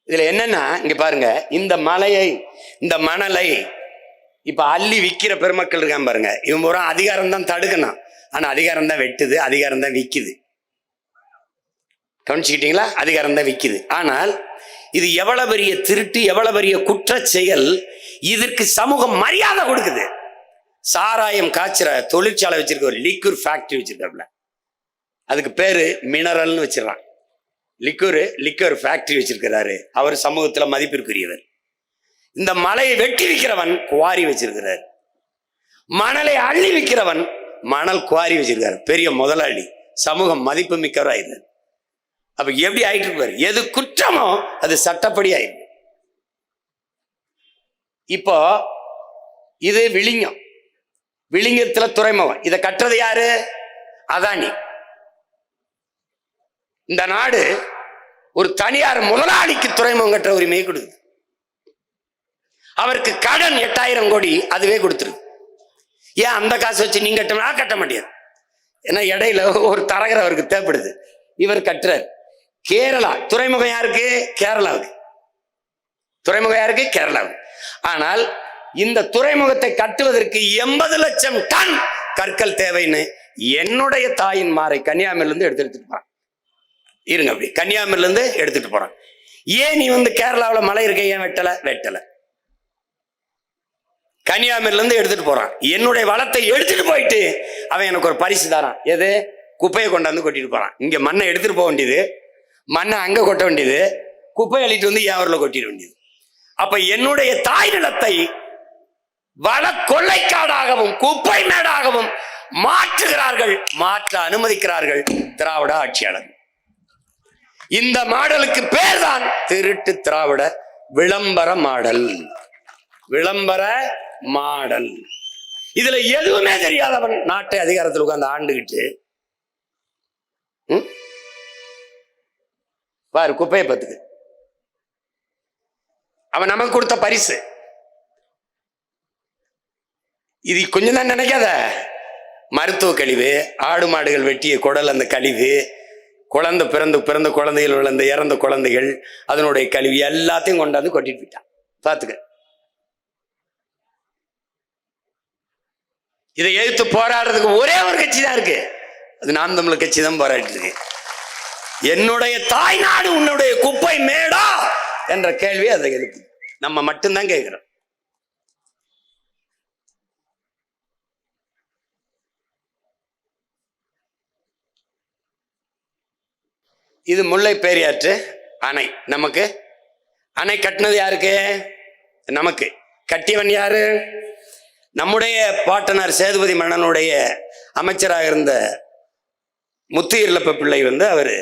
இதுல என்னன்னா, இங்க பாருங்க, இந்த மலையை, இந்த மணலை இப்ப அள்ளி விக்கிற பெருமக்கள் இருக்கான் பாருங்க. இவன் பூரா அதிகாரம் தான் தடுக்கணும், ஆனா அதிகாரம் தான் வெட்டுது, அதிகாரம் தான் விக்குது. கவனிச்சுக்கிட்டீங்களா? அதிகாரம் தான் விக்குது. ஆனால் இது எவ்வளவு பெரிய திருட்டு, எவ்வளவு பெரிய குற்ற செயல். இதற்கு சமூகம் மரியாதை கொடுக்குது. சாராயம் காய்ச்சுற தொழிற்சாலை வச்சிருக்க, ஒரு லிக்யூர் ஃபேக்டரி வச்சிருக்காப்ல, அதுக்கு பேரு மினரல்னு வச்சிடறான். லிக்யூர் ஃபேக்டரி வச்சிருக்கிறாரு. அவர் சமூகத்துல மதிப்பிற்குரியவர். இந்த மலையை வெட்டி விற்கிறவன் குவாரி வச்சிருக்கிறார். மணலை அள்ளி விற்கிறவன் மணல் குவாரி வச்சிருக்காரு. பெரிய முதலாளி, சமூகம் மதிப்பு மிக்கவராயிரு. அப்ப எப்படி ஆயிட்டு இருப்பாரு? எது குற்றமோ அது சட்டப்படி ஆயிரு. இப்போ இது விழிங்கம், விழிங்கத்துல துறைமுகம். இதை கட்டுறது யாரு? அதானி. இந்த நாடு ஒரு தனியார் முதலாளிக்கு துறைமுகம் கட்டுற உரிமையை கொடுக்குது. அவருக்கு கடன் 8000 கோடி அதுவே கொடுத்துருக்கு. ஏன் அந்த காசு வச்சு நீங்க கட்ட முடியாது? ஏன்னா இடையில ஒரு தரகர் அவருக்கு தேவைப்படுது, இவர் கட்டுறார். கேரளா துறைமுகம் யாருக்கு? கேரளாவுக்கு. துறைமுகம் யாருக்கு? கேரளாவுக்கு. ஆனால் இந்த துறைமுகத்தை கட்டுவதற்கு 80 லட்சம் டன் கற்கள் தேவைன்னு என்னுடைய தாயின் மாறை கன்னியாகுமரியிலிருந்து எடுத்துட்டு போறான். இருங்க, அப்படி கன்னியாகுமரியிலிருந்து எடுத்துட்டு போறான். ஏன் நீ கேரளாவில் மலை இருக்க ஏன் வெட்டல? கன்னியாகுமரியிலிருந்து எடுத்துட்டு போறான். என்னுடைய வளத்தை எடுத்துட்டு போயிட்டு அவன் எனக்கு ஒரு பரிசு தரான். எது? குப்பையை கொண்டாந்து கொட்டிட்டு போறான். இங்க மண்ணை எடுத்துட்டு போக வேண்டியது, மண்ணை அங்க கொட்ட வேண்டியது. குப்பை அள்ளிட்டு வந்து என் ஊர்ல கொட்டிட வேண்டியது. அப்ப என்னுடைய தாய் நிலத்தை வள கொள்ளைக்காடாகவும் குப்பை மேடாகவும் மாற்றுகிறார்கள், மாற்ற அனுமதிக்கிறார்கள் திராவிட ஆட்சியாளர். இந்த மாடலுக்கு பேர் தான் திருட்டு திராவிட விளம்பர மாடல். விளம்பர மாடல். இதுல எதுவுமே தெரியாதவன் நாட்டை அதிகாரத்தில் உட்கார்ந்து ஆண்டுகிட்டு பாரு குப்பையை பத்துக்கு. அவன் நமக்கு கொடுத்த பரிசு. இது கொஞ்சம் தான் நினைக்காத. மருத்துவ கழிவு, ஆடு மாடுகள் வெட்டிய குடல், அந்த கழிவு, குழந்தை பிறந்த குழந்தைகள் விழுந்த இறந்த குழந்தைகள், அதனுடைய கழிவு எல்லாத்தையும் கொண்டாந்து கொட்டிட்டு போயிட்டான். பாத்துக்க. இதை எதிர்த்து போராடுறதுக்கு ஒரே ஒரு கட்சி தான் இருக்கு, அது நாம் தமிழர் கட்சி தான் போராடிட்டு இருக்கு. என்னுடைய தாய் நாடு உன்னுடைய குப்பை மேடா என்ற கேள்வி அதை எழுப்பு. நம்ம மட்டும்தான் கேட்கிறோம். இது முல்லை பெரியாற்று அணை. நமக்கு அணை கட்டினது யாருக்கு? நமக்கு. கட்டியவன் யாரு? நம்முடைய பாட்டனார் சேதுபதி மன்னனுடைய அமைச்சராக இருந்த முத்து இருளப்ப பிள்ளை அவர்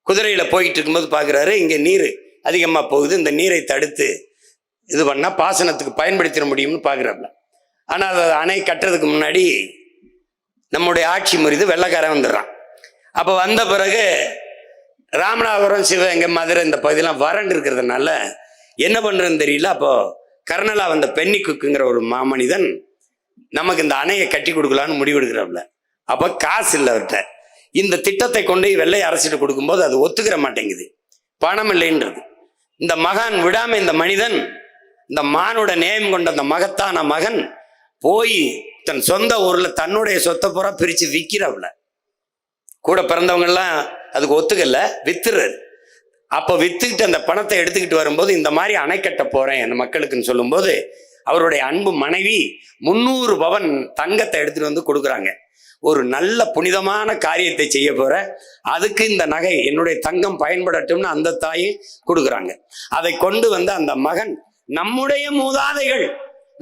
குதிரையில போயிட்டு இருக்கும்போது பார்க்குறாரு, இங்கே நீர் அதிகமாக போகுது, இந்த நீரை தடுத்து இது பண்ணால் பாசனத்துக்கு பயன்படுத்திட முடியும்னு பார்க்குறாப்புல. ஆனால் அதை அணை கட்டுறதுக்கு முன்னாடி நம்முடைய ஆட்சி முறிது வெள்ளைக்காரன் வந்துடுறான். அப்போ வந்த பிறகு ராமநாதபுரம், சிவகங்கை, மதுரை இந்த பகுதியெல்லாம் வறண்டு இருக்கிறதுனால என்ன பண்ணுறதுன்னு தெரியல. அப்போ கர்னலா வந்த பென்னி குக்குங்கிற ஒரு மாமனிதன் நமக்கு இந்த அணையை கட்டி கொடுக்கலான்னு முடிவெடுக்கிறாப்புல. அப்போ காசு இல்லை அவர்கிட்ட. இந்த திட்டத்தை கொண்டு வெள்ளை அரசிட்டு கொடுக்கும்போது அது ஒத்துக்கிற மாட்டேங்குது, பணம் இல்லைன்றது. இந்த மகான் விடாம இந்த மனிதன், இந்த மானோட நேயம் கொண்ட அந்த மகத்தான மகன் போய் தன் சொந்த ஊர்ல தன்னுடைய சொத்தை பூரா பிரிச்சு விற்கிறாப்புல. கூட பிறந்தவங்க எல்லாம் அதுக்கு ஒத்துக்கல, வித்துறாரு. அப்போ வித்துக்கிட்டு அந்த பணத்தை எடுத்துக்கிட்டு வரும்போது இந்த மாதிரி அணை கட்ட போறேன் அந்த மக்களுக்குன்னு சொல்லும்போது அவருடைய அன்பு மனைவி 300 பவன் தங்கத்தை எடுத்துட்டு வந்து கொடுக்குறாங்க. ஒரு நல்ல புனிதமான காரியத்தை செய்ய போற, அதுக்கு இந்த நகை என்னுடைய தங்கம் பயன்படட்டும்னு அந்த தாயை கொடுக்குறாங்க. அதை கொண்டு வந்து அந்த மகன், நம்முடைய மூதாதைகள்,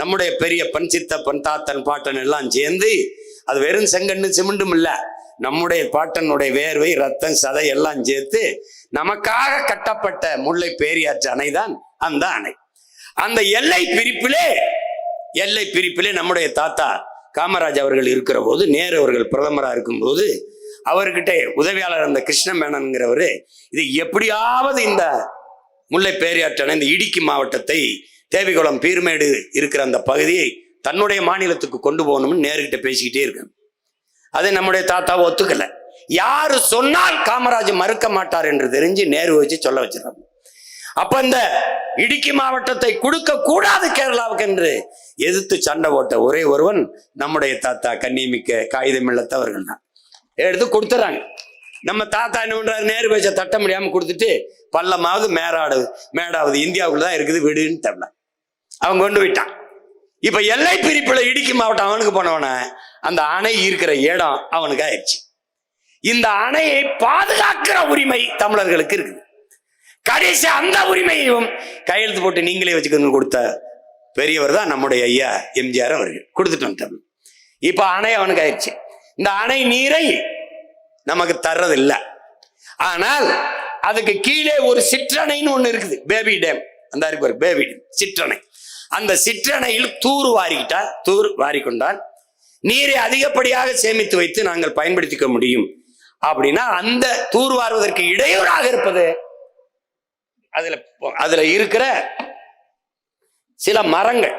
நம்முடைய பெரியப்பன், சித்தப்பன், தாத்தன், பாட்டன் எல்லாம் சேர்ந்து, அது வெறும் செங்கண்ணு சிமெண்டும் இல்ல, நம்முடைய பாட்டனுடைய வேர்வை, ரத்தம், சதை எல்லாம் சேர்த்து நமக்காக கட்டப்பட்ட முல்லை பெரியாற்று அணைதான் அந்த அணை. அந்த எல்லை பிரிப்பிலே நம்முடைய தாத்தா காமராஜ் அவர்கள் இருக்கிற போது, நேரு அவர்கள் பிரதமராக இருக்கும்போது, அவர்கிட்ட உதவியாளர் அந்த கிருஷ்ண மேனன்கிறவரு, இது எப்படியாவது இந்த முல்லை பெரியாற்று அணை, இந்த இடுக்கி மாவட்டத்தை, தேவிகுளம், பீர்மேடு இருக்கிற அந்த பகுதியை தன்னுடைய மாநிலத்துக்கு கொண்டு போகணும்னு நேருகிட்ட பேசிக்கிட்டே இருக்காங்க. அதை நம்முடைய தாத்தா ஒத்துக்கல. யாரு சொன்னால் காமராஜ் மறுக்க மாட்டார் என்று தெரிஞ்சு நேரு வச்சு சொல்ல வச்சிடறாங்க. அப்ப இந்த இடுக்கி மாவட்டத்தை கொடுக்க கூடாது கேரளாவுக்கு என்று எதிர்த்து சண்டை போட்ட ஒரே ஒருவன் நம்முடைய தாத்தா கண்ணியமிக்க காகிதம் இல்லத்தவர்கள் தான். எடுத்து கொடுத்துறாங்க. நம்ம தாத்தா என்ன பண்றாரு, நேரு பேச்ச தட்ட முடியாம கொடுத்துட்டு, பள்ளமாவது மேடாவது இந்தியாவுக்குள்ளதான் இருக்குது விடுன்னு தரல, அவன் கொண்டு போயிட்டான். இப்ப எல்லை பிரிப்புல இடுக்கி மாவட்டம் அவனுக்கு போனவன, அந்த அணை இருக்கிற இடம் அவனுக்கு ஆயிடுச்சு. இந்த அணையை பாதுகாக்கிற உரிமை தமிழர்களுக்கு இருக்குது. கடைசி அந்த உரிமையையும் கையெழுத்து போட்டு நீங்களே வச்சுக்கணும்னு கொடுத்த பெரியவர் தான் நம்முடைய ஐயா எம்ஜிஆர் அவர்கள். கொடுத்துட்டு வந்துட்டாங்க. இப்ப அணை அவனுக்கு ஆயிடுச்சு. இந்த அணை நீரை நமக்கு தர்றதில்லை. ஆனால் அதுக்கு கீழே ஒரு சிற்றணைன்னு ஒண்ணு இருக்குது, பேபி டேம். அந்த பேபி டேம் சிற்றணை. அந்த சிற்றணையில் தூர் வாரிக்கொண்டால் நீரை அதிகப்படியாக சேமித்து வைத்து நாங்கள் பயன்படுத்திக்க முடியும். அப்படின்னா அந்த தூர் வாருவதற்கு இடையூறாக இருப்பது அதுல இருக்கிற சில மரங்கள்.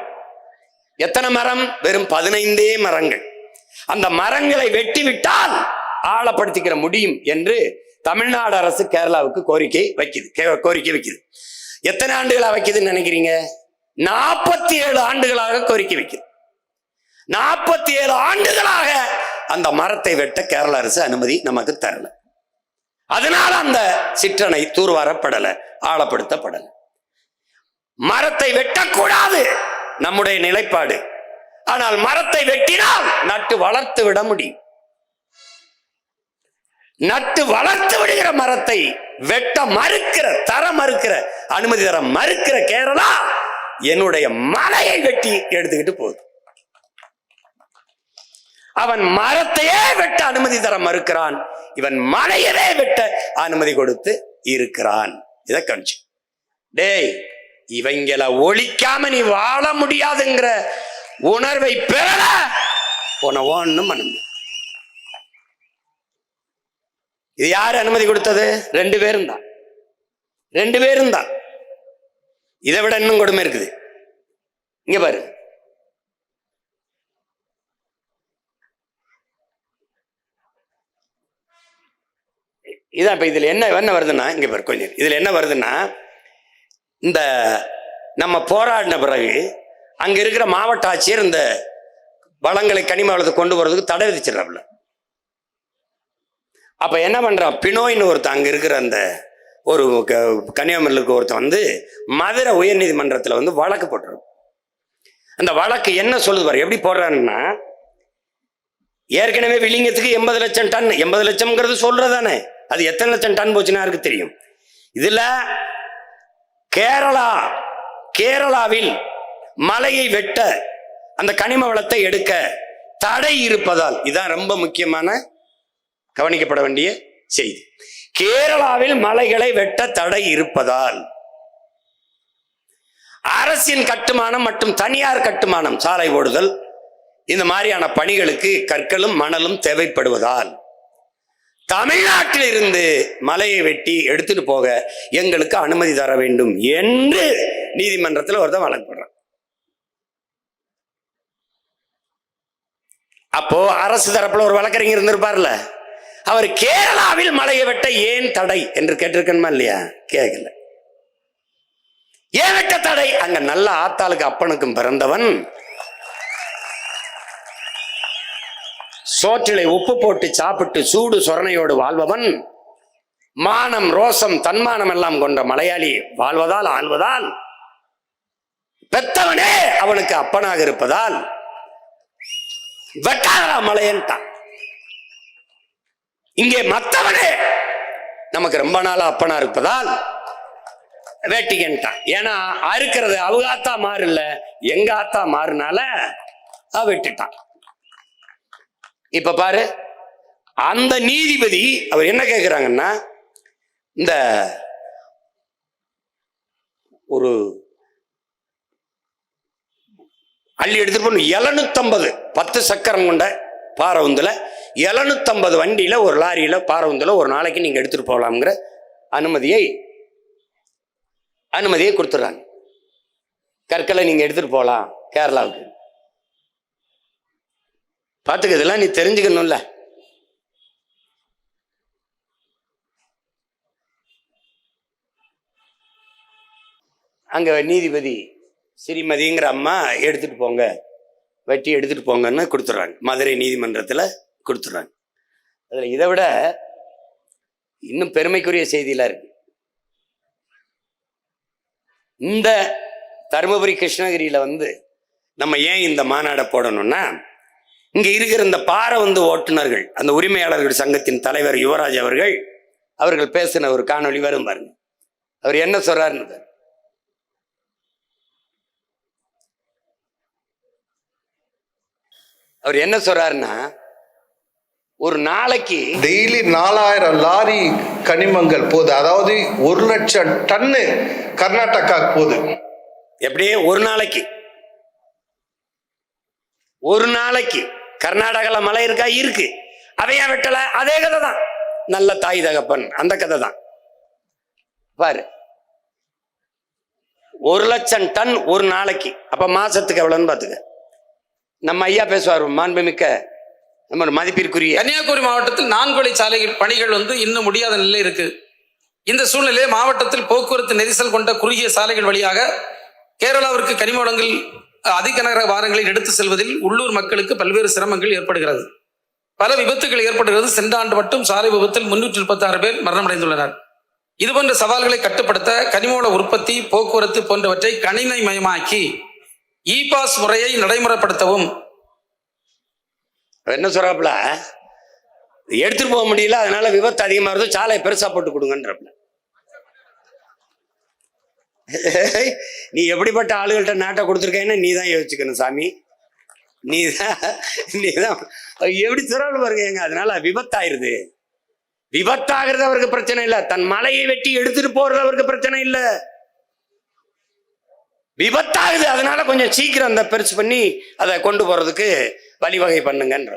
எத்தனை மரம்? வெறும் 15 மரங்கள். அந்த மரங்களை வெட்டி விட்டால் ஆழப்படுத்திக்கிற முடியும் என்று தமிழ்நாடு அரசு கேரளாவுக்கு கோரிக்கை வைக்குது. எத்தனை ஆண்டுகளா வைக்குதுன்னு நினைக்கிறீங்க? 47 ஆண்டுகளாக கோரிக்கை வைக்குது. 47 ஆண்டுகளாக அந்த மரத்தை வெட்ட கேரள அரசு அனுமதி நமக்கு தரல. அதனால அந்த சிற்றணை தூர்வாரப்படல, ஆழப்படுத்தப்படல. மரத்தை வெட்டக்கூடாது நம்முடைய நிலைப்பாடு. ஆனால் மரத்தை வெட்டினால் நட்டு வளர்த்து விட முடியும். நட்டு வளர்த்து விடுகிற மரத்தை வெட்ட மறுக்கிற அனுமதி தர மறுக்கிற கேரளா என்னுடைய மலையை வெட்டி எடுத்துக்கிட்டு போகுது. அவன் மரத்தையே வெட்ட அனுமதி தர மறுக்கிறான், இவன் மலையவே வெட்ட அனுமதி கொடுத்து இருக்கிறான். இதை கணிச்சு டேய், இவங்களை ஒழிக்காம நீ வாழ முடியாதுங்கிற உணர்வை பெறல ஒண்ணும் பண்ண. இது யாரு அனுமதி கொடுத்தது? 2 பேரும் தான். இதை விட இன்னும் கொடுமை இருக்குது. இங்க பாரு, இதான் இப்ப இதுல என்ன வருதுன்னா, இங்க பாரு கொஞ்சம், இதுல என்ன வருதுன்னா, இந்த நம்ம போராடின பிறகு அங்க இருக்கிற மாவட்ட ஆட்சியர் இந்த வளங்களை கனிம வளத்தை கொண்டு போறதுக்கு தடை விதிச்சிடறாப்புல. அப்ப என்ன பண்றான், பினோயின்னு ஒருத்தன் அங்க இருக்கிற அந்த ஒரு கன்னியாகுமரியில் ஒருத்தன் வந்து மதுரை உயர் நீதிமன்றத்துல வந்து வழக்கு போட்டுறான். அந்த வழக்கு என்ன சொல்லுது பாரு, எப்படி போடுறான்னா, ஏற்கனவே விளிங்கத்துக்கு 80 லட்சம் டன், 80 லட்சம்ங்கிறது சொல்றதானே, அது எத்தனை லட்சம் டன் போச்சுன்னா யாருக்கு தெரியும். இதுல கேரளாவில் மலையை வெட்ட அந்த கனிம வளத்தை எடுக்க தடை இருப்பதால், இதான் ரொம்ப முக்கியமான கவனிக்கப்பட வேண்டிய செய்தி. கேரளாவில் மலைகளை வெட்ட தடை இருப்பதால் அரசின் கட்டுமானம் மற்றும் தனியார் கட்டுமானம், சாலை ஓடுதல், இந்த மாதிரியான பணிகளுக்கு கற்களும் மணலும் தேவைப்படுவதால் தமிழ்நாட்டில் இருந்து மலையை வெட்டி எடுத்துட்டு போக எங்களுக்கு அனுமதி தர வேண்டும் என்று நீதிமன்றத்தில் ஒருத்தன் வழக்கு போடுறான். அப்போ அரசு தரப்புல ஒரு வழக்கறிஞர் இருந்திருப்பார்ல, அவர் கேரளாவில் மலையை வெட்ட ஏன் தடை என்று கேட்டிருக்கணுமா இல்லையா? கேட்கல. ஏன் வெட்ட தடை? அங்க நல்ல ஆத்தாளுக்கு அப்பனுக்கும் பிறந்தவன், சோற்றிலை உப்பு போட்டு சாப்பிட்டு சூடு சொரணையோடு வாழ்பவன், மானம் ரோசம் தன்மானம் எல்லாம் கொண்ட மலையாளி ஆள்வதால் பெத்தவனே அவனுக்கு அப்பனாக இருப்பதால் வெட்டாதரா மலையன்ட்டான். இங்கே மத்தவனே நமக்கு ரொம்ப நாளா அப்பனா இருப்பதால் வேட்டிக்கிட்டான். ஏன்னா அறுக்கிறது அவங்க ஆத்தா மாறு இல்ல, எங்க ஆத்தா மாறுனால வெட்டிட்டான். இப்ப பாரு, அந்த நீதிபதி அவர் என்ன கேட்கிறாங்கன்னா, இந்த ஒரு அள்ளி எடுத்துட்டு போன 750 10 சக்கரம் கொண்ட பாரவுந்துல 750 வண்டியில ஒரு லாரியில பாரவுந்துல ஒரு நாளைக்கு நீங்க எடுத்துட்டு போகலாம்ங்கிற அனுமதியை கொடுத்துறாங்க. கற்களை நீங்க எடுத்துட்டு போகலாம் கேரளாவுக்கு. பாத்துக்க, இதெல்லாம் நீ தெரிஞ்சுக்கணும்ல. அங்க நீதிபதி ஸ்ரீமதிங்கிற அம்மா எடுத்துட்டு போங்க, வெட்டி எடுத்துட்டு போங்கன்னு கொடுத்துட்றாங்க. மதுரை நீதிமன்றத்தில் கொடுத்துட்றாங்க. அதுல இதை விட இன்னும் பெருமைக்குரிய செய்தியெல்லாம் இருக்கு. இந்த தருமபுரி கிருஷ்ணகிரியில வந்து நம்ம ஏன் இந்த மாநாடை போடணும்னா, இங்க இருக்கிற இந்த பாரவுந்து ஓட்டுநர்கள், அந்த உரிமையாளர்கள் சங்கத்தின் தலைவர் யுவராஜ் அவர்கள் பேசின ஒரு காணொளி வரும் பாருங்க. அவர் என்ன சொல்றாருன்னு, அவர் என்ன சொல்றாருன்னா, ஒரு நாளைக்கு டெய்லி 4000 லாரி கனிமங்கள் போகுது. அதாவது 1 லட்சம் டன்னு கர்நாடகா போகுது. எப்படியே ஒரு நாளைக்கு கர்நாடகால மலை இருக்கா? இருக்கு. அவையா வெட்டல? அதே கதை தான். நல்ல தாய் தகப்பன் அந்த கதை தான். பாரு, 1 லட்சம் டன் ஒரு நாளைக்கு. அப்ப மாசத்துக்கு எவ்வளவுன்னு பாத்துக்க. நம்ம ஐயா பேசுவார், மாண்புமிக்க நம்ம மதிப்பிற்குரிய. கன்னியாகுமரி மாவட்டத்தில் 4 வழி சாலைகள் பணிகள் இன்னும் முடியாத நிலை இருக்கு. இந்த சூழ்நிலையை மாவட்டத்தில் போக்குவரத்து நெரிசல் கொண்ட குறுகிய சாலைகள் வழியாக கேரளாவிற்கு கனிம வளங்கள் அதிக நகர வாரங்களில் எடுத்து செல்வதில் உள்ளூர் மக்களுக்கு பல்வேறு சிரமங்கள் ஏற்படுகிறது. பல விபத்துகள் ஏற்படுகிறது. சென்ற ஆண்டு மட்டும் சாலை விபத்தில் 336 பேர் மரணமடைந்துள்ளனர். இதுபோன்ற சவால்களை கட்டுப்படுத்த கனிமவள உற்பத்தி, போக்குவரத்து போன்றவற்றை கணினிமயமாக்கி இ-பாஸ் முறையை நடைமுறைப்படுத்தவும். என்ன சொல்றாப்புல, எடுத்துட்டு போக முடியல, அதனால விபத்து அதிகமா இருந்தது, சாலையை பெருசா போட்டு கொடுங்கன்றப்ப. நீ எப்படிப்பட்ட ஆளுகள்கிட்ட நாட்டை கொடுத்துருக்கேன்னு நீ தான் யோசிச்சுக்கணும் சாமி. நீதான் எப்படி திறவு பாருங்க எங்க. அதனால விபத்தாயிருது. விபத்தாகிறது அவருக்கு பிரச்சனை இல்லை, தன் மலையை வெட்டி எடுத்துட்டு போறது அவருக்கு பிரச்சனை இல்லை. விபத்தாகுது, அதனால கொஞ்சம் சீக்கிரம் அந்த பெருசு பண்ணி அதை கொண்டு போறதுக்கு வழிவகை பண்ணுங்கன்ற.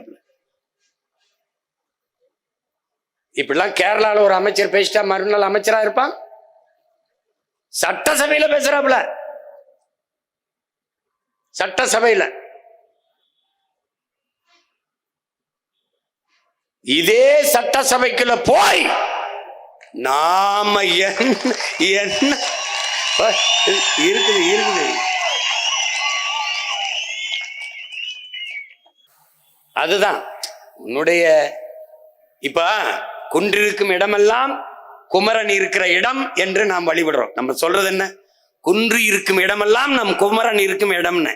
இப்படிலாம் கேரளால ஒரு அமைச்சர் பேசிட்டா மறுநாள் அமைச்சரா இருப்பான். சட்டசபையில பேசுறாப்புல, சட்டசபையில. இதே சட்டசபைக்குள்ள போய் நாம என்ன இருக்குது இருக்குது. அதுதான் உன்னுடைய இப்ப குன்றிருக்கும் இடமெல்லாம் குமரன் இருக்கிற இடம் என்று நாம் வழிபடுறோம். நம்ம சொல்றது என்ன? குன்று இருக்கும் இடமெல்லாம் நம் குமரன் இருக்கும் இடம்னு.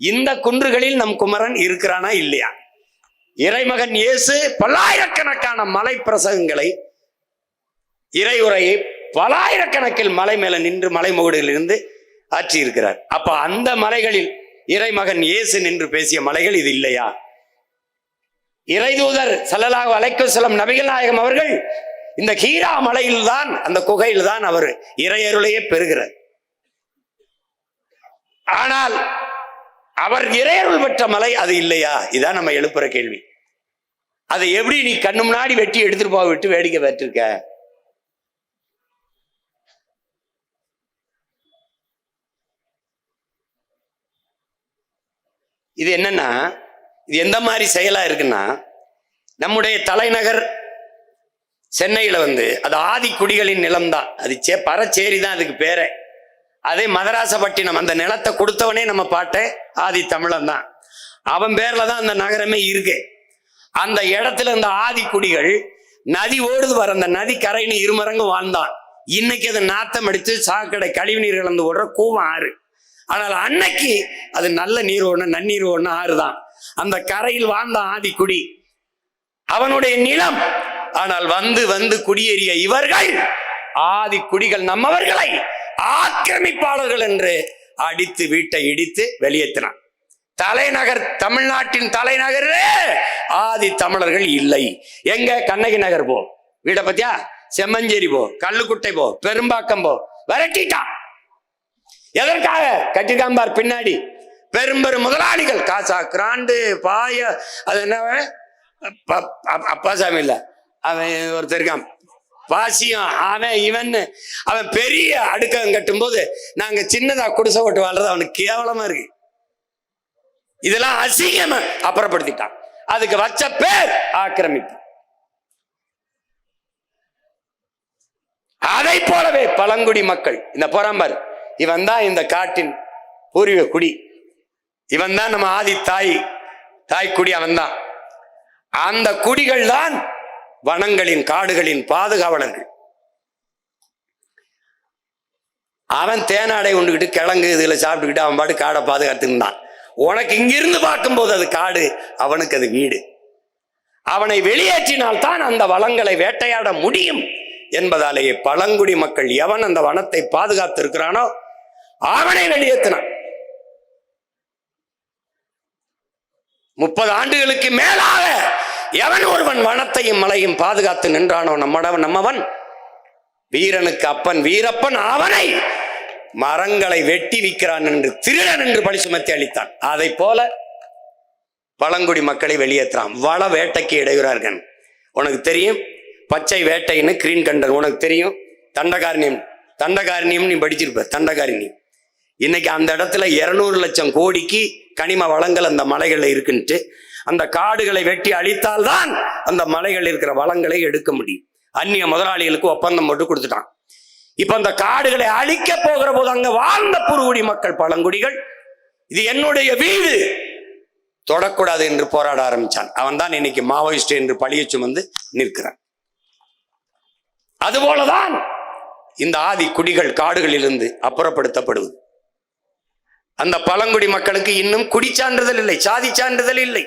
இந்த குன்றுகளில் நம் குமரன் இருக்கிறானா இல்லையா? இறைமகன் இயேசு பல்லாயிரக்கணக்கான மலை பிரசங்கங்களை, இறையுரையை பலாயிரக்கணக்கில் மலை மேல நின்று மலை முகடுகளில் இருந்து ஆற்றி இருக்கிறார். அப்ப அந்த மலைகளில் இறைமகன் இயேசு நின்று பேசிய மலைகள் இது இல்லையா? இறைதூதர் ஸல்லல்லாஹு அலைஹி வஸல்லம் நபிகள் நாயகம் அவர்கள் இந்த ஹீரா மலையில் தான், அந்த குகையில் தான் அவர் இறையருளையே பெறுகிறார். ஆனால் அவர் இறையருள் பெற்ற மலை அது இல்லையா? இதான் நம்ம எழுப்புற கேள்வி. அதை எப்படி நீ கண்ணு முன்னாடி வெட்டி எடுத்துட்டு போக விட்டு வேடிக்கை பெற்றிருக்க? இது என்னன்னா, இது எந்த மாதிரி செயலா இருக்குன்னா, நம்முடைய தலைநகர் சென்னையில அது ஆதி குடிகளின் நிலம்தான். அது பரச்சேரி தான் அதுக்கு பேரே. அதே மதராசப்பட்டினம், அந்த நிலத்தை கொடுத்தவனே நம்ம பாட்டை ஆதி தமிழன் தான். அவன் பேர்ல தான் அந்த நகரமே இருக்கு. அந்த இடத்துல இந்த ஆதி குடிகள் நதி ஓடுது வர, அந்த நதி கரைன்னு இருமரங்கு வாழ்ந்தான். இன்னைக்கு அது நாத்தம் அடித்து சாக்கடை கழிவு நீர் கலந்து ஓடுற கூவம் ஆறு. ஆனால் அன்னைக்கு அது நல்ல நீர் ஒண்ணு, நன்னீர் ஒண்ணு ஆறுதான். அந்த கரையில் வாழ்ந்த ஆதி குடி அவனுடைய நிலம். ஆனால் வந்து வந்து குடியேறிய இவர்கள் ஆதி குடிகள் நம்மவர்களை ஆக்கிரமிப்பாளர்கள் என்று அடித்து வீட்டை இடித்து வெளியேற்றினான். தலைநகர், தமிழ்நாட்டின் தலைநகரே ஆதி தமிழர்கள் இல்லை. எங்க? கண்ணகி நகர் போ, வீட பத்தியா, செம்மஞ்சேரி போ, கல்லுக்குட்டை போ, பெரும்பாக்கம் போ, விரட்டிட்டான். எதற்காக? கட்டிக்காம்பார் பின்னாடி பெரும் பெரும் முதலாளிகள், காசா கிராண்டு, பாய, அது என்ன அப்பாசாமி இல்ல, அவன் ஒருத்தர் இருக்கான் பாசியம், அவன் இவன், அவன் பெரிய அடுக்கம் கட்டும் போது நாங்க சின்னதா குடிசை போட்டு வாழ்றது அவனுக்கு கேவலமா இருக்கு. இதெல்லாம் அசிங்கமா அப்புறப்படுத்திட்டான். அதுக்கு வச்ச பேர் ஆக்கிரமிப்பு. அதை போலவே பழங்குடி மக்கள், இந்த போறாம்பார், இவன் தான் இந்த காட்டின் பூர்வீக குடி, இவன் தான் நம்ம ஆதி தாய் குடி, அவன் தான். அந்த குடிகள் தான் வனங்களின் காடுகளின் பாதுகாவலர்கள். அவன் தேனாடை உண்டுகிட்டு கிழங்கு இதுல சாப்பிட்டுக்கிட்டு அவன் பாட்டு காடை பாதுகாத்துக்கிட்டான். உனக்கு இங்கிருந்து பார்க்கும்போது அது காடு, அவனுக்கு அது வீடு. அவனை வெளியேற்றினால்தான் அந்த வளங்களை வேட்டையாட முடியும் என்பதாலேயே பழங்குடி மக்கள் எவன் அந்த வனத்தை பாதுகாத்து இருக்கிறானோ அவனை வெளியேற்றினான். 30 ஆண்டுகளுக்கு மேலாக எவன் ஒருவன் வனத்தையும் மலையும் பாதுகாத்து நின்றானோ நம்மவன் வீரனுக்கு அப்பன் வீரப்பன் அவனை மரங்களை வெட்டி விற்கிறான் என்று, திருடன் என்று பழி சுமத்தி அளித்தான். அதை போல பழங்குடி மக்களை வெளியேற்றான். வள வேட்டைக்கு இடையூறார்கள். உனக்கு தெரியும் பச்சை வேட்டைன்னு கிரீன் கண்டன், உனக்கு தெரியும் தண்டகாரண்யம் நீ படிச்சிருப்ப. தண்டகாரண்யம் இன்னைக்கு அந்த இடத்துல 200 லட்சம் கோடிக்கு கனிம வளங்கள் அந்த மலைகள்ல இருக்குன்ட்டு அந்த காடுகளை வெட்டி அழித்தால்தான் அந்த மலைகள் இருக்கிற வளங்களை எடுக்க முடியும். அந்நிய முதலாளிகளுக்கு ஒப்பந்தம் போட்டு கொடுத்துட்டான். இப்ப அந்த காடுகளை அழிக்க போகிற போது அங்க வாழ்ந்த புறகுடி மக்கள், பழங்குடிகள், இது என்னுடைய வீடு, தொடக்கூடாது என்று போராட ஆரம்பிச்சான். அவன் தான் இன்னைக்கு மாவோயிஸ்ட் என்று பழிய சுமந்து நிற்கிறான். அதுபோலதான் இந்த ஆதி குடிகள் காடுகளிலிருந்து அப்புறப்படுத்தப்படுவது. அந்த பழங்குடி மக்களுக்கு இன்னும் குடி சான்றிதழ் இல்லை, சாதி சான்றிதழ் இல்லை.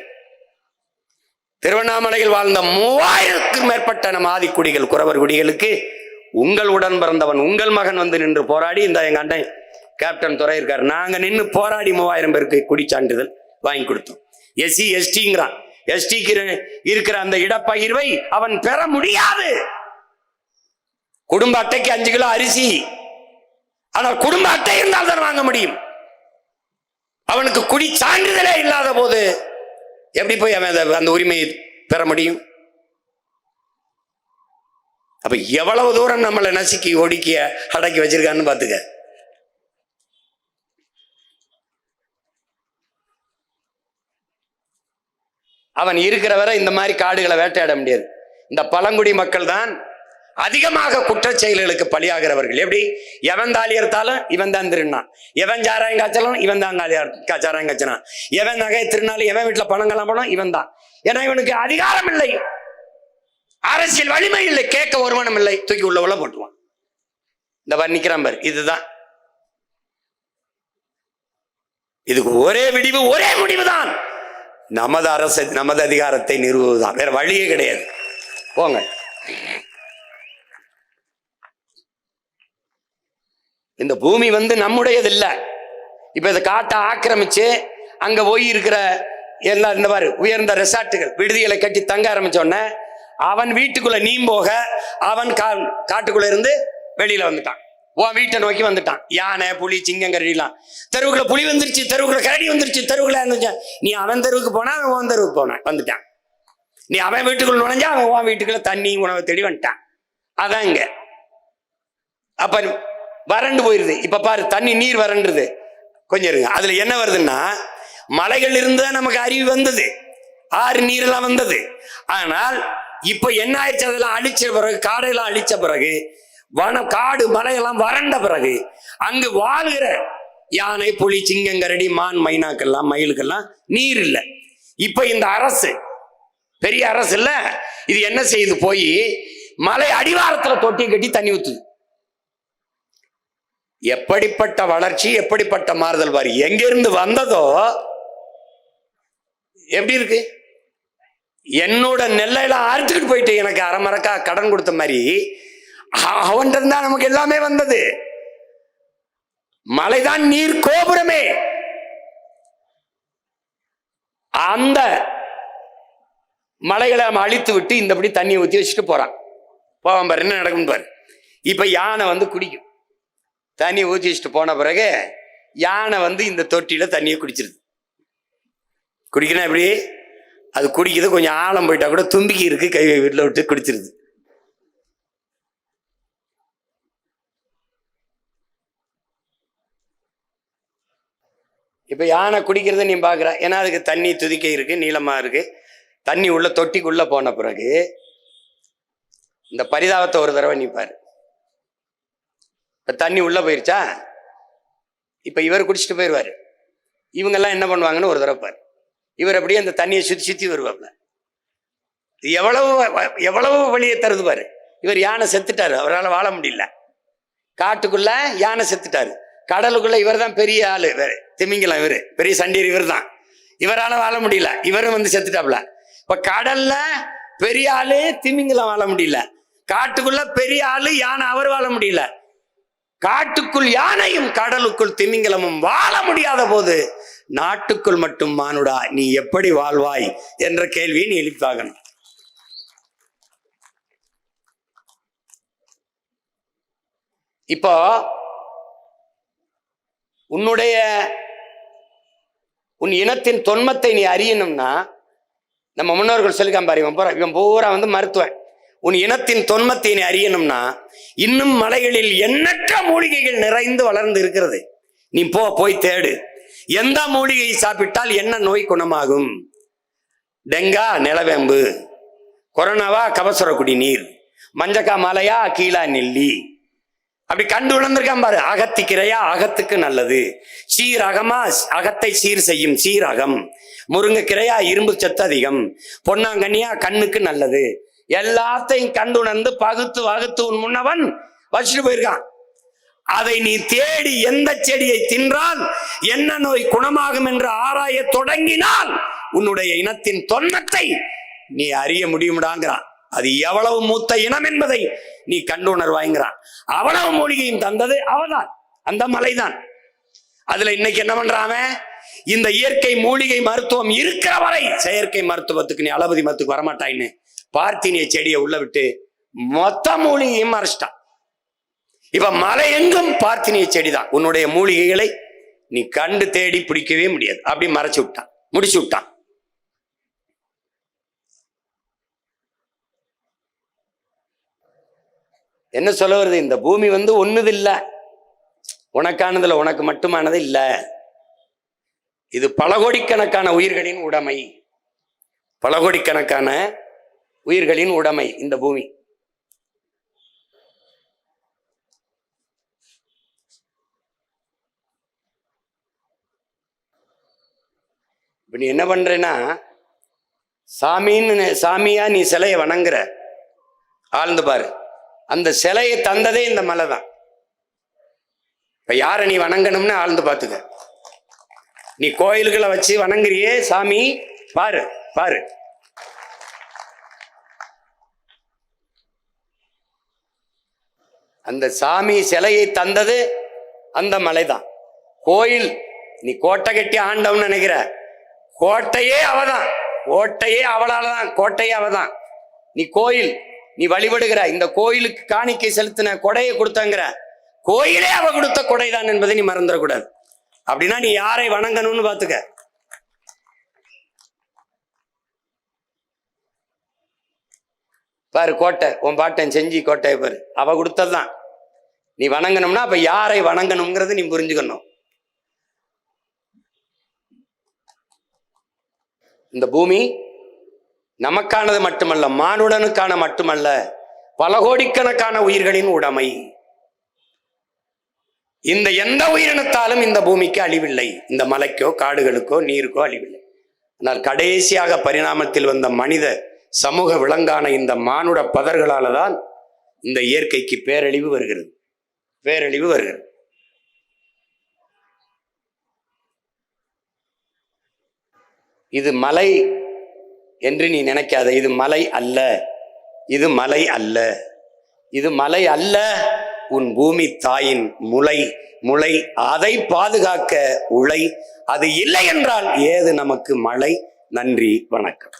திருவண்ணாமலையில் வாழ்ந்த 3000க்கும் மேற்பட்ட நம் ஆதிக்குடிகள் குறவர் குடிகளுக்கு உங்கள் உடன் பிறந்தவன் உங்கள் மகன் வந்து நின்று போராடி, இந்த எங்க அண்ணன் கேப்டன் துறை இருக்காரு, நாங்க நின்று போராடி 3000 பேருக்கு குடி சான்றிதழ் வாங்கி கொடுத்தோம். எஸ்சி எஸ்டிங்கிறான். எஸ்டிக்கு இருக்கிற அந்த இடப்பகிர்வை அவன் பெற முடியாது. குடும்ப அட்டைக்கு 5 கிலோ அரிசி, ஆனால் குடும்ப அட்டை இருந்தால் தான் வாங்க முடியும். அவனுக்கு குடி சான்றிதழே இல்லாத போது எப்படி போய் அவன் அந்த உரிமையை பெற முடியும்? அப்ப எவ்வளவு தூரம் நம்மளை நசுக்கி ஒடுக்கிய அடக்கி வச்சிருக்கான்னு பாத்துக்க. அவன் இருக்கிற வரை இந்த மாதிரி காடுகளை வேட்டையாட முடியாது. இந்த பழங்குடி மக்கள் தான் அதிகமாக குற்றச் செயல்களுக்கு பலியாகிறவர்கள். எப்படி? எவன் தாலி எடுத்தாலும் இவன் தான் திருநான், எவன் சாராயம் காய்ச்சலும் இவன் தான் சாராயம் காய்ச்சனான், எவன் நகை திருநாளும் எவன் வீட்டுல பணங்கள்லாம் போனோம் இவன் தான். ஏன்னா இவனுக்கு அதிகாரம் இல்லை, அரசியல் வலிமை இல்லை, கேட்க ஒருவனும் இல்லை, தூக்கி உள்ள போட்டுவான். இந்த வர்ணிக்கிறான் பாரு, இதுதான் இதுக்கு ஒரே விடிவு, ஒரே முடிவுதான். நமது அரசு நமது அதிகாரத்தை நிறுவுவதுதான், வேற வழியே கிடையாது. போங்க. இந்த பூமி நம்முடையது இல்ல. இப்ப இதை காட்டை ஆக்கிரமிச்சு அங்க போய் இருக்கிற எல்லாம் இந்த மாதிரி உயர்ந்த ரெசார்ட்டுகள் விடுதிகளை கட்டி தங்க ஆரம்பிச்சோன்ன அவன் வீட்டுக்குள்ள நீ போக அவன் காட்டுக்குள்ள இருந்து வெளியில வந்துட்டான், உன் வீட்டை நோக்கி வந்துட்டான். யானை புலி சிங்கம் கரடிலாம் தெருவுக்குள்ள புலி வந்துருச்சு, தெருவுக்குள்ள கரடி வந்துருச்சு, தெருவுக்குள்ள இருந்துச்சு. நீ அவன் தெருவுக்கு போனா அவன் உன் தெருவுக்கு போனான் வந்துட்டான். நீ அவன் வீட்டுக்குள்ள நுழைஞ்சா அவன் உன் வீட்டுக்குள்ள தண்ணி உணவை தேடி வந்துட்டான். அதான் இங்க. அப்ப வறண்டு போயிருது. இப்ப பாரு, தண்ணி நீர் வறண்டுது. கொஞ்சம் இருங்க, அதுல என்ன வருதுன்னா மலைகள் இருந்துதான் நமக்கு அருவி வந்தது, ஆறு நீரெல்லாம் வந்தது. ஆனால் இப்ப என்ன ஆயிடுச்சு, அதெல்லாம் அழிச்ச பிறகு, காடெல்லாம் அழிச்ச பிறகு, காடு மலையெல்லாம் வறண்ட பிறகு அங்கு வாழ்கிற யானை புலி சிங்கம் கரடி மான் மைனாக்கெல்லாம் மயிலுக்கெல்லாம் நீர் இல்லை. இப்ப இந்த அரசு பெரிய அரசு இல்ல, இது என்ன செய்யுது, போய் மலை அடிவாரத்துல தொட்டி கட்டி தண்ணி ஊத்துது. எப்படிப்பட்ட வளர்ச்சி, எப்படிப்பட்ட மாறுதல் பாரு. எங்கிருந்து வந்ததோ எப்படி இருக்கு. என்னோட நெல்லையெல்லாம் அறுத்துக்கிட்டு போயிட்டு எனக்கு அரைமரக்கா கடன் கொடுத்த மாதிரி அவன் இருந்தா நமக்கு எல்லாமே வந்தது. மலைதான் நீர் கோபுரமே. அந்த மலைகளை அழித்து விட்டு இந்தபடி தண்ணியை ஊற்றி வச்சுட்டு போறான். போவான் பாரு, என்ன நடக்கும் பாரு. இப்ப யானை குடிக்கும். தண்ணி ஊற்றி வச்சுட்டு போன பிறகு யானை இந்த தொட்டியில தண்ணியை குடிச்சிருது. குடிக்கணும் எப்படி? அது குடிக்குது, கொஞ்சம் ஆழம் போயிட்டா கூட தும்பிக்கி இருக்கு, கை வீட்டில் விட்டு குடிச்சிருது. இப்ப யானை குடிக்கிறத நீ பாக்குற, ஏன்னா அதுக்கு தண்ணி துதிக்க இருக்கு, நீளமா இருக்கு. தண்ணி உள்ள தொட்டிக்குள்ள போன பிறகு இந்த பரிதாபத்தை ஒரு தடவை நீ பாரு. இப்ப தண்ணி உள்ள போயிருச்சா, இப்ப இவர் குடிச்சிட்டு போயிடுவாரு. இவங்கெல்லாம் என்ன பண்ணுவாங்கன்னு ஒரு தடவை பாரு. இவர் அப்படியே அந்த தண்ணியை சுத்தி சுத்தி வருவாப்ல. எவ்வளவு வழியை தருது பாரு. இவர் யானை செத்துட்டாரு, அவரால் வாழ முடியல. காட்டுக்குள்ள யானை செத்துட்டாரு, கடலுக்குள்ள இவர் தான் பெரிய ஆளு, திமிங்கலம் இவரு பெரிய சண்டீர் இவர் தான், இவரால வாழ முடியல, இவரும் செத்துட்டாப்ல. இப்ப கடல்ல பெரிய ஆளு திமிங்கலம் வாழ முடியல, காட்டுக்குள்ள பெரிய ஆளு யானை அவர் வாழ முடியல. காட்டுக்குள் யானையும் கடலுக்குள் திமிங்கலமும் வாழ முடியாத போது நாட்டுக்குள் மட்டும் மானுடா நீ எப்படி வாழ்வாய் என்ற கேள்வியை நீ எழுப்பாகணும். இப்போ உன் இனத்தின் தொன்மத்தை நீ அறியணும்னா, நம்ம முன்னோர்கள் சொல்லிக்காம பாரு, இவன் பூரா மருத்துவன். உன் இனத்தின் தொன்மத்தை நீ அறியணும்னா, இன்னும் மலைகளில் எண்ணற்ற மூலிகைகள் நிறைந்து வளர்ந்து இருக்கிறது. நீ போய் தேடு. எந்த மூலிகையை சாப்பிட்டால் என்ன நோய் குணமாகும்? டெங்கா நிலவேம்பு, கொரோனாவா கபசுர குடிநீர், மஞ்சக்கா மலையா கீழா நெல்லி, அப்படி கண்டு உணர்ந்திருக்கான் பாரு. அகத்திக்கிரையா அகத்துக்கு நல்லது, சீரகமா அகத்தை சீர் செய்யும் சீரகம், முருங்கைக்கிரையா இரும்பு சத்து அதிகம், பொன்னாங்கண்ணியா கண்ணுக்கு நல்லது. எல்லாத்தையும் கண்டு உணர்ந்து பகுத்து வகுத்து உன் முன்னவன் வச்சுட்டு போயிருக்கான். அதை நீ தேடி எந்த செடியை தின்றால் என்ன நோய் குணமாகும் என்று ஆராய தொடங்கினால் உன்னுடைய இனத்தின் தொன்மத்தை நீ அறிய முடியும்டாங்கிறான். அது எவ்வளவு மூத்த இனம் என்பதை நீ கண்டுணர்வாய்ங்கிறான். அவ்வளவு மூலிகையும் தந்தது அவதான், அந்த மலைதான். அதுல இன்னைக்கு என்ன பண்றான்? இந்த இயற்கை மூலிகை மருத்துவம் இருக்கிற வரை செயற்கை மருத்துவத்துக்கு நீ அலோபதி மருத்துவத்துக்கு வரமாட்டாயின்னு பார்த்தினிய செடியை உள்ள விட்டு மொத்த மூலிகையும் மறைச்சிட்டான். இப்ப மலை எங்கும் பார்த்தினிய செடிதான். உன்னுடைய மூலிகைகளை நீ கண்டு தேடி பிடிக்கவே முடியாது. அப்படி மறைச்சு விட்டான், முடிச்சு விட்டான். என்ன சொல்ல வருது? இந்த பூமி ஒண்ணுது இல்ல, உனக்கானதுல உனக்கு மட்டுமானது இல்ல. இது பல கோடிக்கணக்கான உயிர்களின் உடைமை, பல கோடிக்கணக்கான உயிர்களின் உடைமை இந்த பூமி. இப்ப நீ என்ன பண்றேன்னா, சாமியா நீ சிலையை வணங்குற, ஆழ்ந்து பாரு, அந்த சிலையை தந்ததே இந்த மலை தான். இப்ப யாரை நீ வணங்கணும்னு ஆழ்ந்து பார்த்துக்க. நீ கோயில்களை வச்சு வணங்குறியே சாமி, பாரு பாரு, அந்த சாமி சிலையை தந்தது அந்த மலைதான். கோயில் நீ கோட்டை கட்டி ஆண்டவன்னு நினைக்கிற, கோட்டையே அவதான், கோட்டையே அவளாலதான், கோட்டையே அவதான். நீ கோயில் நீ வழிபடுகிற, இந்த கோயிலுக்கு காணிக்கை செலுத்தின கொடையை கொடுத்தங்கிற, கோயிலே அவ கொடுத்த கொடைதான் என்பதை நீ மறந்துடக்கூடாது. அப்படின்னா நீ யாரை வணங்கணும்னு பாத்துக்க. பாரு கோட்டை, உன் பாட்டன் செஞ்சி கோட்டையை பாரு, அவ கொடுத்ததுதான். நீ வணங்கணும்னா அப்ப யாரை வணங்கணுங்கிறது நீ புரிஞ்சுக்கணும். இந்த பூமி நமக்கானது மட்டுமல்ல, மானுடனுக்கான மட்டுமல்ல, பல கோடிக்கணக்கான உயிர்களின் உடைமை. இந்த எந்த உயிரினத்தாலும் இந்த பூமிக்கு அழிவில்லை. இந்த மலைக்கோ காடுகளுக்கோ நீருக்கோ அழிவில்லை. ஆனால் கடைசியாக பரிணாமத்தில் வந்த மனித சமூக விலங்கான இந்த மானுட பதர்களால தான் இந்த இயற்கைக்கு பேரழிவு வருகிறது, பேரழிவு வருகிறது. இது மலை என்று நீ நினைக்காத. இது மலை அல்ல, இது மலை அல்ல, இது மலை அல்ல. உன் பூமி தாயின் முளை, அதை பாதுகாக்க உழை. அது இல்லை என்றால் ஏது நமக்கு மழை? நன்றி, வணக்கம்.